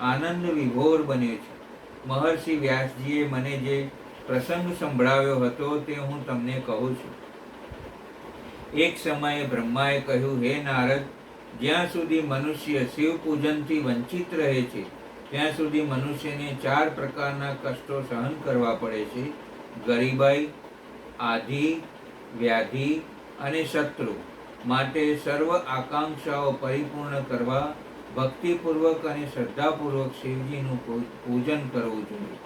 આનંદ વિભોર બન્યો છું. મહર્ષિ વ્યાસજીએ મને જે પ્રસંગ સંભળાવ્યો હતો તે હું તમને કહું છું. એક સમયે બ્રહ્માએ કહ્યું, હે નારદ, જ્યાં સુધી મનુષ્ય શિવ પૂજનથી વંચિત રહે છે ત્યાં સુધી મનુષ્યને 4 પ્રકારના કષ્ટો સહન કરવા પડે છે: ગરીબાઈ, આધિ, વ્યાધિ અને શત્રુ. માટે સર્વ આકાંક્ષાઓ પરિપૂર્ણ કરવા ભક્તિપૂર્વક અને શ્રદ્ધાપૂર્વક શિવજીનું પૂજન કરવું જોઈએ.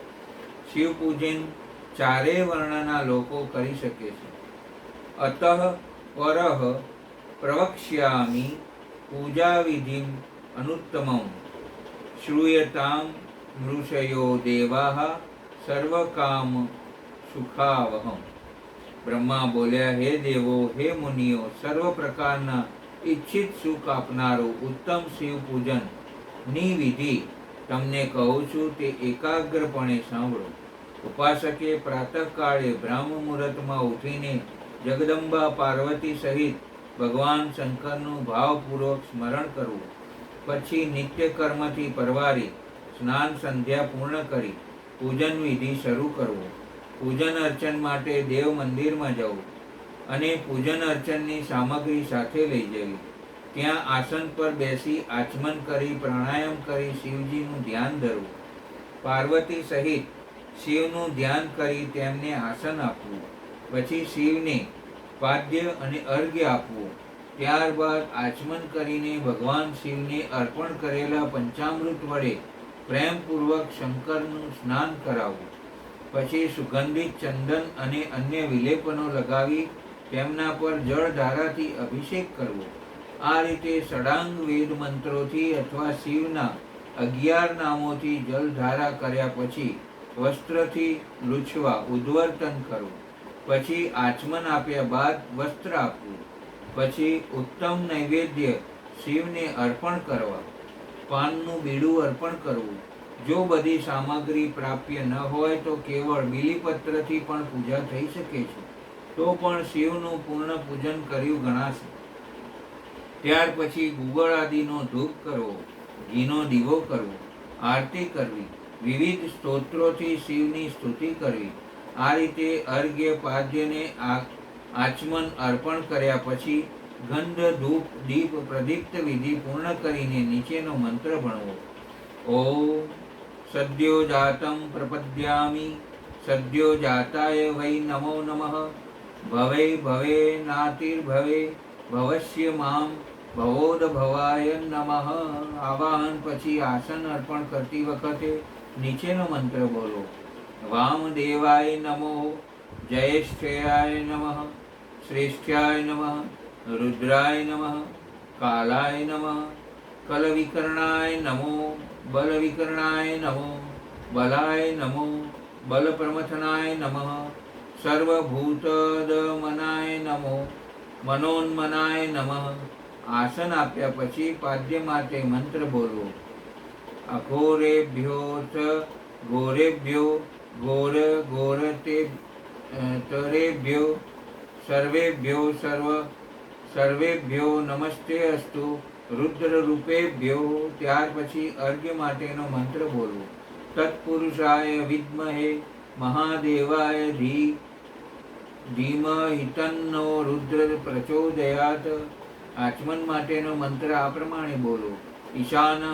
શિવ પૂજન 4 વર્ણના લોકો કરી શકે છે. અતઃ પરઃ પ્રવક્ષ્યામિ પૂજા વિધિમ અનુત્તમં શ્રૂયતામ મૃષયો દેવાઃ સર્વકામ સુખાવહમ. બ્રહ્મા બોલ્યા, હે દેવો, હે મુનિઓ, સર્વ પ્રકારના ઈચ્છિત સુખ આપનારું ઉત્તમ શિવ પૂજન ની વિધિ તમને કહું છું, તે એકાગ્રપણે સાંભળો. ઉપાસકે પ્રાતઃકાળે બ્રહ્મ મુહૂર્તમાં ઉઠીને જગદંબા પાર્વતી સહિત ભગવાન શંકરનું ભાવપૂર્વક સ્મરણ કરવું. પછી નિત્ય કર્મથી પરવારી સ્નાન સંધ્યા પૂર્ણ કરી પૂજન વિધિ શરૂ કરવો. પૂજન અર્ચન માટે દેવ મંદિરમાં જવું અને પૂજન અર્ચનની સામગ્રી સાથે લઈ જવી. ત્યાં આસન પર બેસી આચમન કરી પ્રાણાયામ કરી શિવજીનું ધ્યાન ધરવું. પાર્વતી સહિત શિવનું ધ્યાન કરી તેમને આસન આપવું. પછી શિવને પાદ્ય અને અર્ઘ્ય આપવું. ત્યારબાદ આચમન કરીને ભગવાન શિવને અર્પણ કરેલા પંચામૃત વડે પ્રેમપૂર્વક શંકરનું સ્નાન કરાવવું. પછી સુગંધિત ચંદન અને અન્ય વિલેપનો લગાવી તેમના પર જળધારાથી અભિષેક કરવો. આ રીતે ષડાંગ વેદ મંત્રોથી અથવા શિવના 11 નામોથી જલધારા કર્યા પછી વસ્ત્રથી લૂછવા ઉદ્વર્તન કરવું. પછી આચમન આપ્યા બાદ વસ્ત્ર આપવું. પછી ઉત્તમ નૈવેદ્ય શિવને અર્પણ કરવા. પાનનું બીડું અર્પણ કરવું. જો બધી સામગ્રી પ્રાપ્ય ન હોય તો કેવળ બીલીપત્રથી પણ પૂજા થઈ શકે છે, તો પણ શિવનું પૂર્ણ પૂજન કર્યું ગણાશે. ત્યાર પછી ગુગળ આદિનો ધૂપ કરવો, ઘીનો દીવો કરવો, આરતી કરવી, વિવિધ સ્તોત્રોથી શિવની સ્તુતિ કરવી. આ રીતે અર્ઘ્ય પાદ્યને આચમન અર્પણ કર્યા પછી ગંધ ધૂપ દીપ પ્રદીપ્ત વિધિ પૂર્ણ કરીને નીચેનો મંત્ર ભણવો. ઓમ સદ્યો જાતમ પ્રપદ્યામિ સદ્યો જાતાય વૈ નમો નમઃ ભવે ભવે નાતિર્ભવે ભવસ્ય મામ ભવોદ ભવાય નમઃ. આવાહન પછી આસન અર્પણ કરતી વખતે નીચેનો મંત્ર બોલો. વામદેવાય નમો, જયેષ્ઠયાય નમઃ, શ્રેષ્ઠ્યાય નમઃ, રુદ્રાય નમઃ, કાલાય નમઃ, કલવિકર્ણાય નમો, બલવિકર્ણાય નમો, બલાય નમો, બલપ્રમથનાય નમઃ, સર્વભૂતદમનાય નમો, મનોન્મનાય નમઃ. આસન આપ્યા પછી પાદ્ય માટે મંત્ર બોલવો. અઘોરેભ્યો ચ ઘોરેભ્યો ઘોર ઘોરતે તરેભ્યો સર્વેભ્યો સર્વેભ્યો નમસ્તે અસ્તુ રુદ્ર રૂપેભ્યો. ત્યાર પછી અર્ઘ્ય માટેનો મંત્ર બોલવો. તત્પુરુષાય વિદ્મહે મહાદેવાય ધીમહિ તન્નો રુદ્ર પ્રચોદયાત. આચમન માટેનો મંત્ર આ પ્રમાણે બોલો. ઈશાનઃ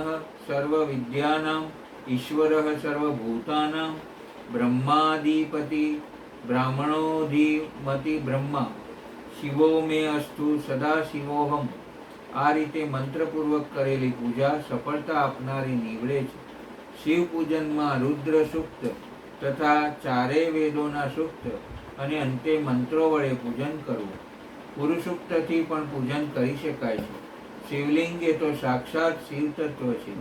સર્વ વિદ્યાનાં ઈશ્વરઃ સર્વભૂતાનાં બ્રહ્માધિપતિ બ્રાહ્મણોધિમતિ બ્રહ્મા શિવો મે અસ્તુ સદા શિવોહમ. આ રીતે મંત્રપૂર્વક કરેલી પૂજા સફળતા આપનારી નીવડે છે. શિવ પૂજનમાં રુદ્ર સૂક્ત તથા 4 વેદોના સૂક્ત અને અંતે મંત્રો વડે પૂજન કરવું. પુરુષુક્તથી પણ પૂજન કરી શકાય છે. શિવલિંગ એ તો સાક્ષાત શિવ તત્વ છે,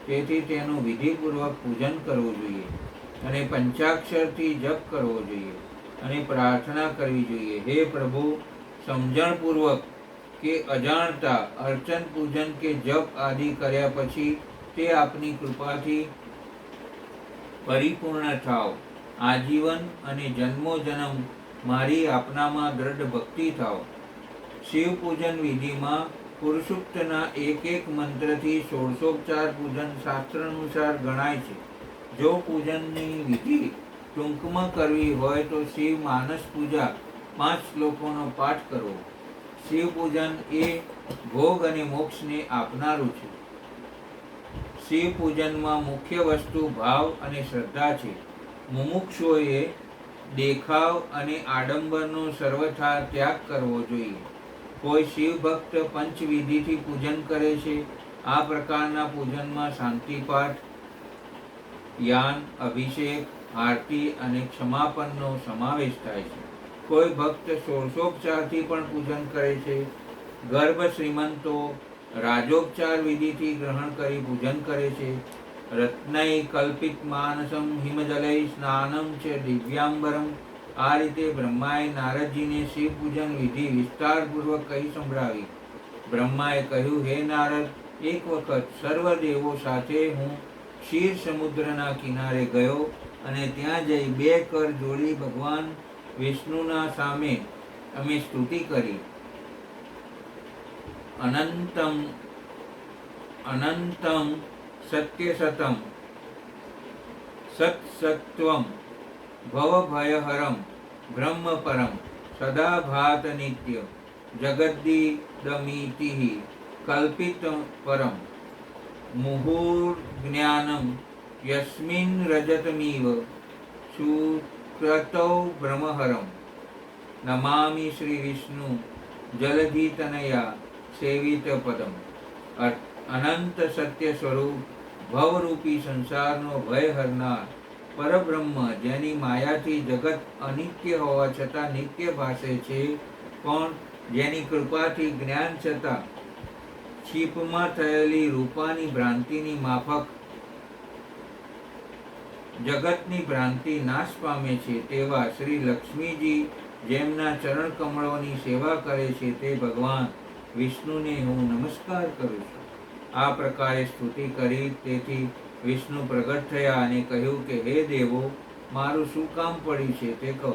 તેથી તેનું વિધિપૂર્વક પૂજન કરવું જોઈએ અને પંચાક્ષરથી જપ કરવો જોઈએ અને પ્રાર્થના કરવી જોઈએ. હે પ્રભુ, સમજણપૂર્વક કે અજાણતા અર્ચન પૂજન કે જપ આદિ કર્યા પછી તે આપની કૃપાથી પરિપૂર્ણ થાવ. આજીવન અને જન્મોજન્મ મારી આપનામાં દ્રઢ ભક્તિ થાવ. શિવ પૂજન વિધિમાં પુરુષુક્તના એક મંત્રથી ષોડશોપચાર પૂજન શાસ્ત્ર અનુસાર ગણાય છે. જો પૂજનની વિધિ ટૂંકમાં કરવી હોય તો શિવ માનસ પૂજા 5 શ્લોકોનો પાઠ કરવો. શિવ પૂજન એ ભોગ અને મોક્ષને આપનારું છે. શિવ પૂજનમાં મુખ્ય વસ્તુ ભાવ અને શ્રદ્ધા છે. મુમુક્ષુઓએ દેખાવ અને આડંબરનો સર્વથા ત્યાગ કરવો જોઈએ. કોઈ શિવ ભક્ત પંચવિધિથી પૂજન કરે છે. આ પ્રકારના પૂજનમાં શાંતિપાઠ, યાન, અભિષેક, આરતી અને ક્ષમાપનનો સમાવેશ થાય છે. કોઈ ભક્ત ષોડશોપચારથી પણ પૂજન કરે છે. ગર્ભ શ્રીમંતો રાજોપચાર વિધિથી ગ્રહણ કરી પૂજન કરે છે. રત્નૈ કલ્પિત માનસમ હિમજલૈ સ્નાનમ ચ દિવ્યાંબરમ. આ રીતે બ્રહ્માએ નારદજીને શિવ પૂજન વિધિ વિસ્તારપૂર્વક કહી સંભળાવી. બ્રહ્માએ કહ્યું, હે નારદ, એક વખત સર્વ દેવો સાથે હું ક્ષીર સમુદ્રના કિનારે ગયો અને ત્યાં જઈ 2 કર જોડી ભગવાન વિષ્ણુના સામે અમે સ્તુતિ કરી. અનંતમ અનંતમ સત્યસતમ સત્સત્વમ ભવભયહરમ બ્રહ્મ પરમ સદા ભાત નિત્ય જગદ્દિદમિતિઃ કલ્પિત પરમ મુહુર્જ્ઞાનમ યસ્મિન રજતમિવ સુક્રતૌ બ્રહ્મહરમ. નમામિ શ્રી વિષ્ણુ જલધિતનયા સેવિત પદમ. અનંત સત્ય સ્વરૂપ ભવરૂપી સંસારનો ભય હરનાર પરબ્રહ્મ, જેની માયાથી જગત અનિત્ય હોવા છતાં નિત્ય ભાસે છે, પણ જેની કૃપાથી જ્ઞાન છતાં છીપમાં થયેલી રૂપાની ભ્રાંતિની માફક જગતની ભ્રાંતિ નાશ પામે છે, તેવા શ્રી લક્ષ્મીજી જેમના ચરણ કમળોની સેવા કરે છે, તે ભગવાન વિષ્ણુને હું નમસ્કાર કરું છું. આ પ્રકારે સ્તુતિ કરી. તેથી વિષ્ણુ પ્રગટ થયા અને કહ્યું કે, હે દેવો, મારું શું કામ પડ્યું છે તે કહો.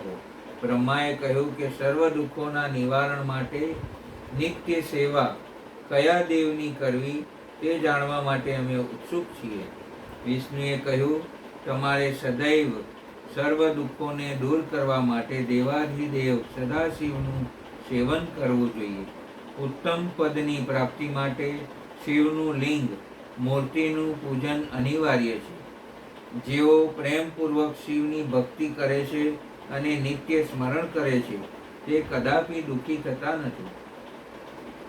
બ્રહ્માએ કહ્યું કે સર્વ દુઃખોના નિવારણ માટે નિત્ય સેવા કયા દેવની કરવી તે જાણવા માટે અમે ઉત્સુક છીએ. વિષ્ણુએ કહ્યું, તમારે સદૈવ સર્વ દુઃખોને દૂર કરવા માટે દેવાધિદેવ સદાશિવનું સેવન કરવું જોઈએ. ઉત્તમ પદની પ્રાપ્તિ માટે શિવનું લિંગ, મૂર્તિનું પૂજન અનિવાર્ય છે. જેઓ પ્રેમપૂર્વક શિવની ભક્તિ કરે છે અને નિત્ય સ્મરણ કરે છે, તે કદાપી દુઃખી થતા નથી.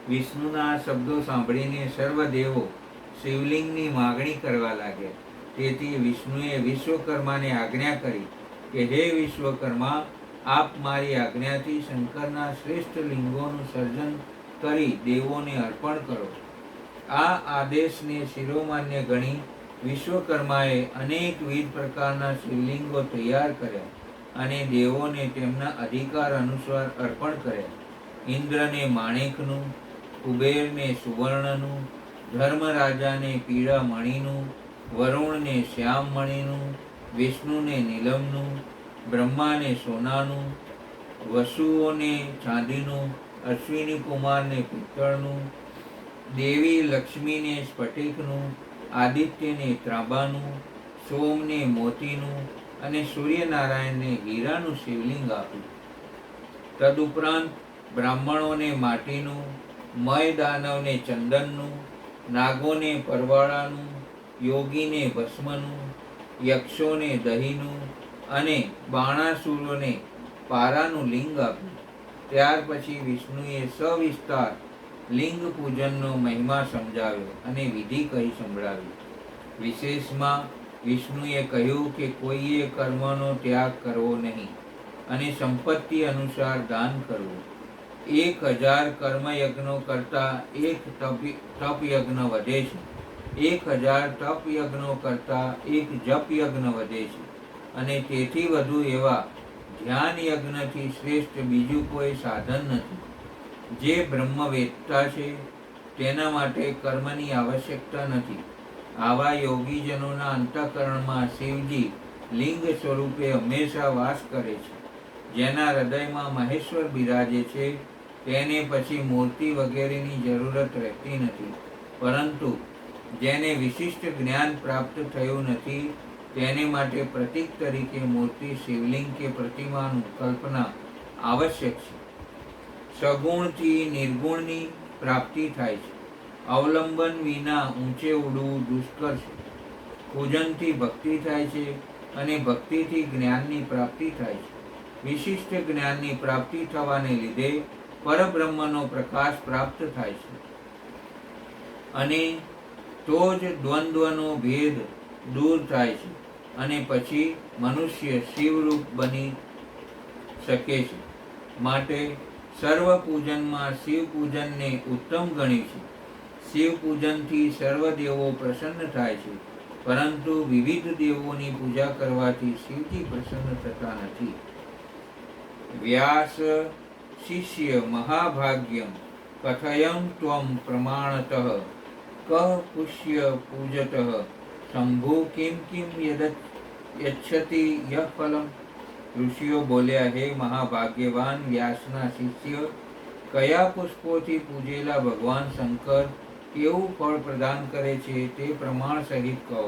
વિષ્ણુના આ શબ્દો સાંભળીને સર્વ દેવો શિવલિંગની માગણી કરવા લાગ્યા. તેથી વિષ્ણુએ વિશ્વકર્માને આજ્ઞા કરી કે, હે વિશ્વકર્મા, આપ મારી આજ્ઞાથી શંકરના શ્રેષ્ઠ લિંગોનું સર્જન કરી દેવોને અર્પણ કરો. આ આદેશને શિરોમાન્ય ગણી વિશ્વકર્માએ અનેકવિધ પ્રકારના શિવલિંગો તૈયાર કર્યા અને દેવોને તેમના અધિકાર અનુસાર અર્પણ કર્યા. ઇન્દ્રને માણેકનું, કુબેરને સુવર્ણનું, ધર્મરાજાને પીળા મણીનું, વરુણને શ્યામ મણીનું, વિષ્ણુને નીલમનું, બ્રહ્માને સોનાનું, વસુઓને ચાંદીનું, અશ્વિની કુમારને પિત્તળનું, દેવી લક્ષ્મીને સ્ફટિકનું, આદિત્યને ત્રાંબાનું, સોમને મોતીનું અને સૂર્યનારાયણને હીરાનું શિવલિંગ આપ્યું. તદુપરાંત બ્રાહ્મણોને માટીનું, મય દાનવને ચંદનનું, નાગોને પરવાળાનું, યોગીને ભસ્મનું, યક્ષોને દહીંનું અને બાણાસુરોને પારાનું લિંગ આપ્યું. ત્યાર પછી વિષ્ણુએ સવિસ્તાર લિંગ પૂજનનો મહિમા સમજાવ્યો અને વિધિ કહી સંભળાવી. વિશેષમાં વિષ્ણુએ કહ્યું કે કોઈએ કર્મનો ત્યાગ કરવો નહીં અને સંપત્તિ અનુસાર દાન કરવું. 1000 કર્મયજ્ઞો કરતાં એક તપ યજ્ઞ વધે છે. 1000 તપ યજ્ઞો કરતાં એક જપ યજ્ઞ વધે છે અને તેથી વધુ એવા ધ્યાન યજ્ઞથી શ્રેષ્ઠ બીજું કોઈ સાધન નથી. જે બ્રહ્મવેત્તા છે તેના માટે કર્મની આવશ્યકતા નથી. આવા યોગીજનોના અંતઃકરણમાં શિવજી લિંગ સ્વરૂપે હંમેશા વાસ કરે છે. જેના હૃદયમાં મહેશ્વર બિરાજે છે તેને પછી મૂર્તિ વગેરેની જરૂરત રહેતી નથી. પરંતુ જેને વિશિષ્ટ જ્ઞાન પ્રાપ્ત થયું નથી તેને માટે પ્રતીક તરીકે મૂર્તિ, શિવલિંગ કે પ્રતિમાનું કલ્પના આવશ્યક છે. સગુણથી નિર્ગુણની પ્રાપ્તિ થાય છે. અવલંબન વિના ઊંચે ઉડવું દુષ્કર છે. પૂજનથી ભક્તિ થાય છે અને ભક્તિથી જ્ઞાનની પ્રાપ્તિ થાય છે. વિશિષ્ટ જ્ઞાનની પ્રાપ્તિ થવાને લીધે પરબ્રહ્મનો પ્રકાશ પ્રાપ્ત થાય છે અને તો જ દ્વંદ્વનો ભેદ દૂર થાય છે અને પછી મનુષ્ય શિવરૂપ બની શકે છે. માટે સર્વ પૂજનમાં શિવ પૂજનને ઉત્તમ ગણ્યું છે. શિવ પૂજનથી સર્વ દેવો પ્રસન્ન થાય છે, પરંતુ વિવિધ દેવોની પૂજા કરવાથી શિવજી પ્રસન્ન થતા નથી. વ્યાસ શિષ્ય મહાભાગ્યમ કથયં ત્વમ પ્રમાણતઃ કઃ પુષ્ય પૂજતઃ શંભુ કિમ કિમ યચ્છતિ યઃ ફલમ. ઋષિઓ બોલ્યા, હે મહાભાગ્યવાન વ્યાસના શિષ્ય, કયા પુષ્પોથી પૂજેલા ભગવાન શંકર કેવું ફળ પ્રદાન કરે છે તે પ્રમાણ સહિત કહો.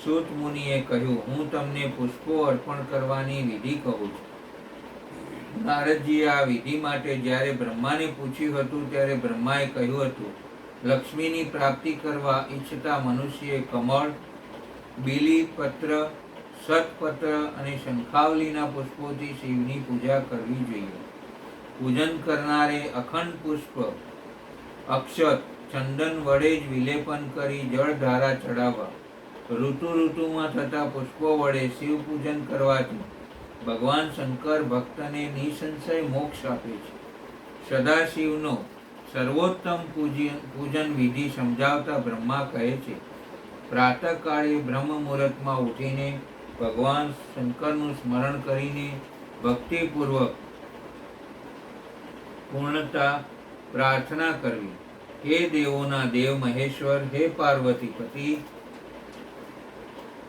સૂત મુનિએ કહ્યું, હું તમને પુષ્પો અર્પણ કરવાની વિધિ કહું છું. નારદજીએ આ વિધિ માટે જ્યારે બ્રહ્માને પૂછ્યું હતું ત્યારે બ્રહ્માએ કહ્યું હતું, લક્ષ્મીની પ્રાપ્તિ કરવા ઈચ્છતા મનુષ્યએ કમળ, બીલીપત્ર, સતપત્ર અને શંખાવલીના પુષ્પોથી શિવની પૂજા કરવી જોઈએ. પૂજન કરનારે અખંડ પુષ્પ, અક્ષત, ચંદન વડે જ વિલેપન કરી જળધારા ચડાવવા. ઋતુમાં થતા પુષ્પો વડે શિવ પૂજન કરવાથી ભગવાન શંકર ભક્તને નિસંશય મોક્ષ આપે છે. સદાશિવનો સર્વોત્તમ પૂજન વિધિ સમજાવતા બ્રહ્મા કહે છે, પ્રાતઃકાળે બ્રહ્મ મુહૂર્તમાં ઉઠીને ભગવાન શંકરનું સ્મરણ કરીને ભક્તિપૂર્વક પૂર્ણતા પ્રાર્થના કરવી. હે દેવોના દેવ મહેશ્વર, હે પાર્વતી પતિ,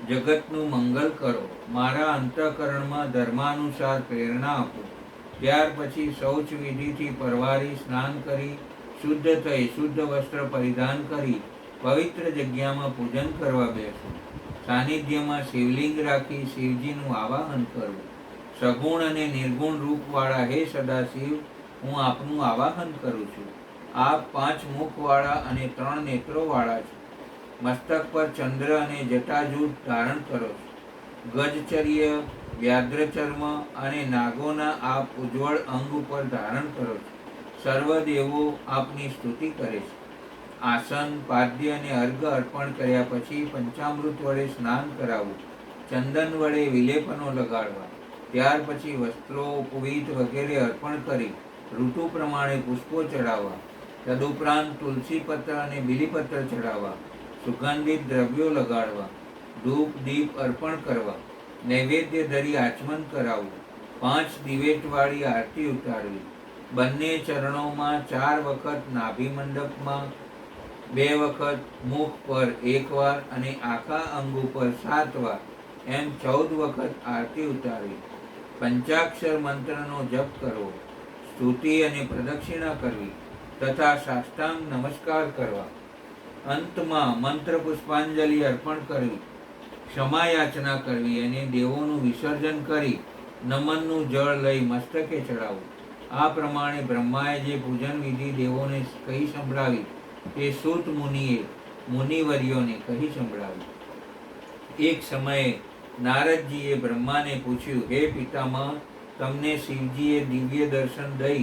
જગતનું મંગલ કરો. મારા અંતઃકરણમાં ધર્માનુસાર પ્રેરણા આપો. ત્યાર પછી શૌચ વિધિથી પરવારી સ્નાન કરી શુદ્ધ થઈ શુદ્ધ વસ્ત્ર પરિધાન કરી પવિત્ર જગ્યામાં પૂજન કરવા બેસવું. સાનિધ્યમાં શિવલિંગ રાખી શિવજીનું આવાહન કરવું. સગુણ અને નિર્ગુણ રૂપવાળા હે સદાશિવ, હું આપનું આવાહન કરું છું. આપ 5 મુખવાળા અને 3 નેત્રોવાળા છો. મસ્તક પર ચંદ્ર અને જટાજૂટ ધારણ કરો છો. ગજચર્ય, વ્યાઘ્રચર્મ અને નાગોના આપ ઉજ્જવળ અંગ ઉપર ધારણ કરો છો. સર્વ દેવો આપની સ્તુતિ કરે છે. આસન, પાદ્ય અને અર્ઘ અર્પણ કર્યા પછી પંચામૃત વડે સ્નાન કરાવવું. ચંદન વડે વિલેપનો લગાડવા. ત્યાર પછી વસ્ત્રો, પુવિત વગેરે અર્પણ કરી ઋતુ પ્રમાણે પુષ્પો ચડાવવા. તદુપરાંત તુલસી પત્ર અને બીલીપત્ર ચડાવવા. સુગંધિત દ્રવ્યો લગાડવા. ધૂપ દીપ અર્પણ કરવા. નૈવેદ્ય ધરી આચમન કરાવવું. 5 દિવેટવાળી આરતી ઉતારવી. બંને ચરણોમાં 4 વખત, નાભિ મંડપમાં 2 વખત, મુખ પર 1 વાર અને આખા અંગ ઉપર 7 વાર એમ 14 વખત આરતી ઉતારવી. પંચાક્ષર મંત્રનો જપ કરવો. સ્તુતિ અને પ્રદક્ષિણા કરવી તથા સાષ્ટાંગ નમસ્કાર કરવા. અંતમાં મંત્ર પુષ્પાંજલિ અર્પણ કરવી. ક્ષમા યાચના કરવી અને દેવોનું વિસર્જન કરી નમનનું જળ લઈ મસ્તકે ચડાવવું. આ પ્રમાણે બ્રહ્માએ જે પૂજન વિધિ દેવોને કહી સંભળાવી તે સૂત મુનિએ મુનિવર્યોને કહી સંભળાવી. એક સમયે નારદજીએ બ્રહ્માને પૂછ્યું, હે પિતામહ, તમને શિવજીએ દિવ્ય દર્શન દઈ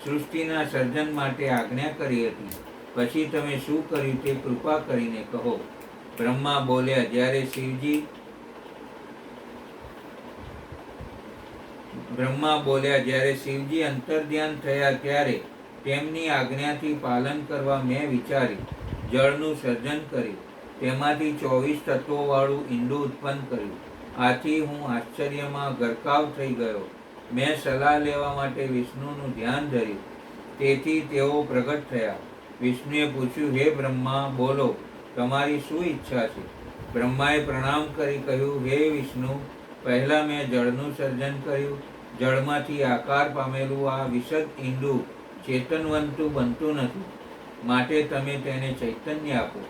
સૃષ્ટિના સર્જન માટે આજ્ઞા કરી હતી. પછી તમે શું કર્યું તે કૃપા કરીને કહો. બ્રહ્મા બોલ્યા, જ્યારે શિવજી અંતર્ધ્યાન થયા ત્યારે તેમની આજ્ઞાથી પાલન કરવા મેં વિચારી જળનું સર્જન કર્યું. તેમાંથી 24 તત્વોવાળું ઈંડું ઉત્પન્ન કર્યું. આથી હું આશ્ચર્યમાં ગરકાવ થઈ ગયો. મેં સલાહ લેવા માટે વિષ્ણુનું ધ્યાન ધર્યું. તેથી તેઓ પ્રગટ થયા. વિષ્ણુએ પૂછ્યું, હે બ્રહ્મા, બોલો, તમારી શું ઈચ્છા છે? બ્રહ્માએ પ્રણામ કરી કહ્યું, હે વિષ્ણુ, પહેલાં મેં જળનું સર્જન કર્યું. જળમાંથી આકાર પામેલું આ વિશદ ઈંડું ચેતનવંતું બનતું નથી, માટે તમે તેને ચૈતન્ય આપો.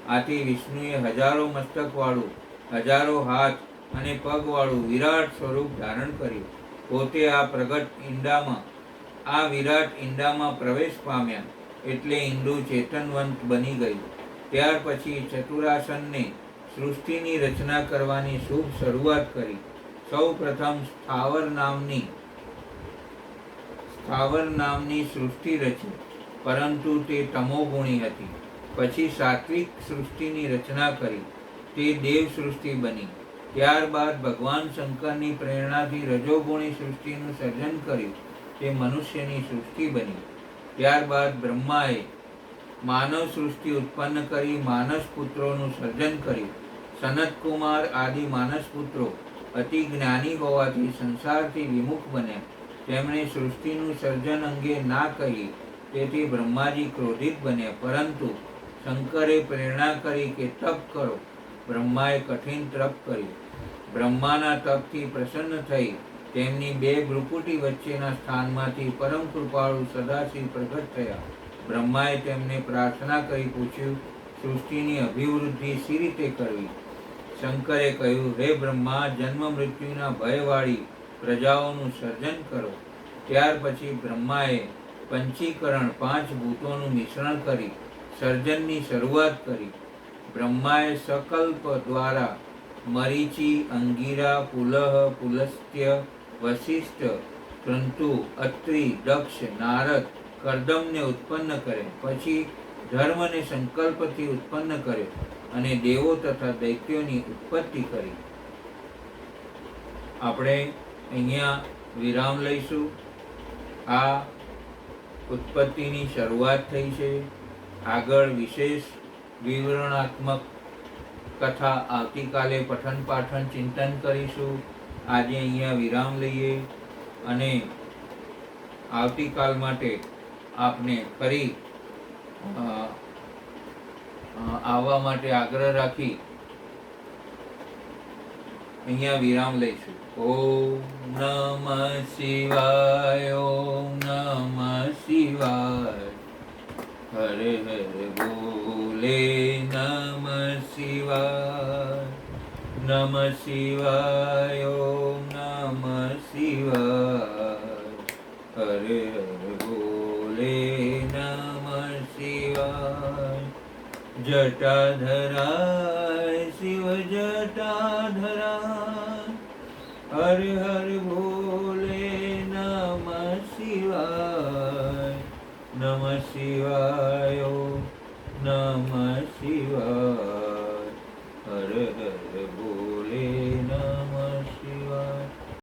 આથી વિષ્ણુએ હજારો મસ્તકવાળું, હજારો હાથ અને પગવાળું વિરાટ સ્વરૂપ ધારણ કર્યું. પોતે આ પ્રગટ ઈંડામાં આ વિરાટ ઈંડામાં પ્રવેશ પામ્યા એટલે ઈંડું ચેતનવંત બની ગયું. ત્યાર પછી ચતુરાસનને સૃષ્ટિની રચના કરવાની શુભ શરૂઆત કરી. સૌ પ્રથમ સ્થાવર નામની સૃષ્ટિ રચી, પરંતુ તે તમોગુણી હતી. પછી સાત્વિક સૃષ્ટિની રચના કરી, તે દેવ સૃષ્ટિ બની. ત્યારબાદ ભગવાન શંકરની પ્રેરણાથી રજોગુણી સૃષ્ટિનું સર્જન કર્યું, તે મનુષ્યની સૃષ્ટિ બની. ત્યારબાદ બ્રહ્માએ માનવ સૃષ્ટિ ઉત્પન્ન કરી માનસ પુત્રોનું સર્જન કર્યું. સનતકુમાર આદિ માનસ પુત્રો અતિ જ્ઞાની હોવાથી સંસારથી વિમુખ બન્યા. તેમણે સૃષ્ટિનું સર્જન અંગે ના કહી, તેથી બ્રહ્માજી ક્રોધિત બન્યા. પરંતુ શંકરે પ્રેરણા કરી કે તપ કરો. બ્રહ્માએ કઠિન તપ કર્યું. બ્રહ્માના તપથી પ્રસન્ન થઈ તેમની બે ભ્રુકુટી વચ્ચેના સ્થાનમાંથી પરમ કૃપાળુ સદાશિવ પ્રગટ થયા. બ્રહ્માએ તેમને પ્રાર્થના કરી પૂછ્યું, સૃષ્ટિની અભિવૃદ્ધિ શી રીતે કરવી? શંકરે કહ્યું, હે બ્રહ્મા, જન્મ મૃત્યુના ભયવાળી પ્રજાઓનું સર્જન કરો. ત્યાર પછી બ્રહ્માએ પંચીકરણ 5 ભૂતોનું મિશ્રણ કરી સર્જનની શરૂઆત કરી. બ્રહ્માએ સકલ્પ દ્વારા મરીચી, અંગીરા, પુલહ, પુલસ્ત્ય, વશિષ્ઠ, ક્રંતુ, અત્રિ, દક્ષ, નારદ, કર્દમને ઉત્પન્ન કરે. પછી ધર્મ અને સંકલ્પથી ઉત્પન્ન કર્યો અને દેવો તથા દૈત્યોની ઉત્પત્તિ કરી. આપણે અહીંયા વિરામ લઈશું. આ ઉત્પત્તિની શરૂઆત થઈ છે. આગળ વિશેષ વિવરણાત્મક કથા આવતીકાલે પઠન પાઠન ચિંતન કરીશું. આજે અહીંયા વિરામ લઈએ અને આવતીકાલ માટે આપને ફરી આવવા માટે આગ્રહ રાખી અહીંયા વિરામ લઈશું. ઓમ નમઃ શિવાય, ઓમ નમઃ શિવાય, હર હર બોલે, નમઃ શિવાય, નમઃ શિવાય, ઓમ નમઃ શિવાય, હર હર બોલે, નમઃ શિવાય. જટાધરાય શિવ જટાધરાય, હર હર બોલે, નમઃ શિવાય, નમઃ શિવાય, નમઃ શિવાય.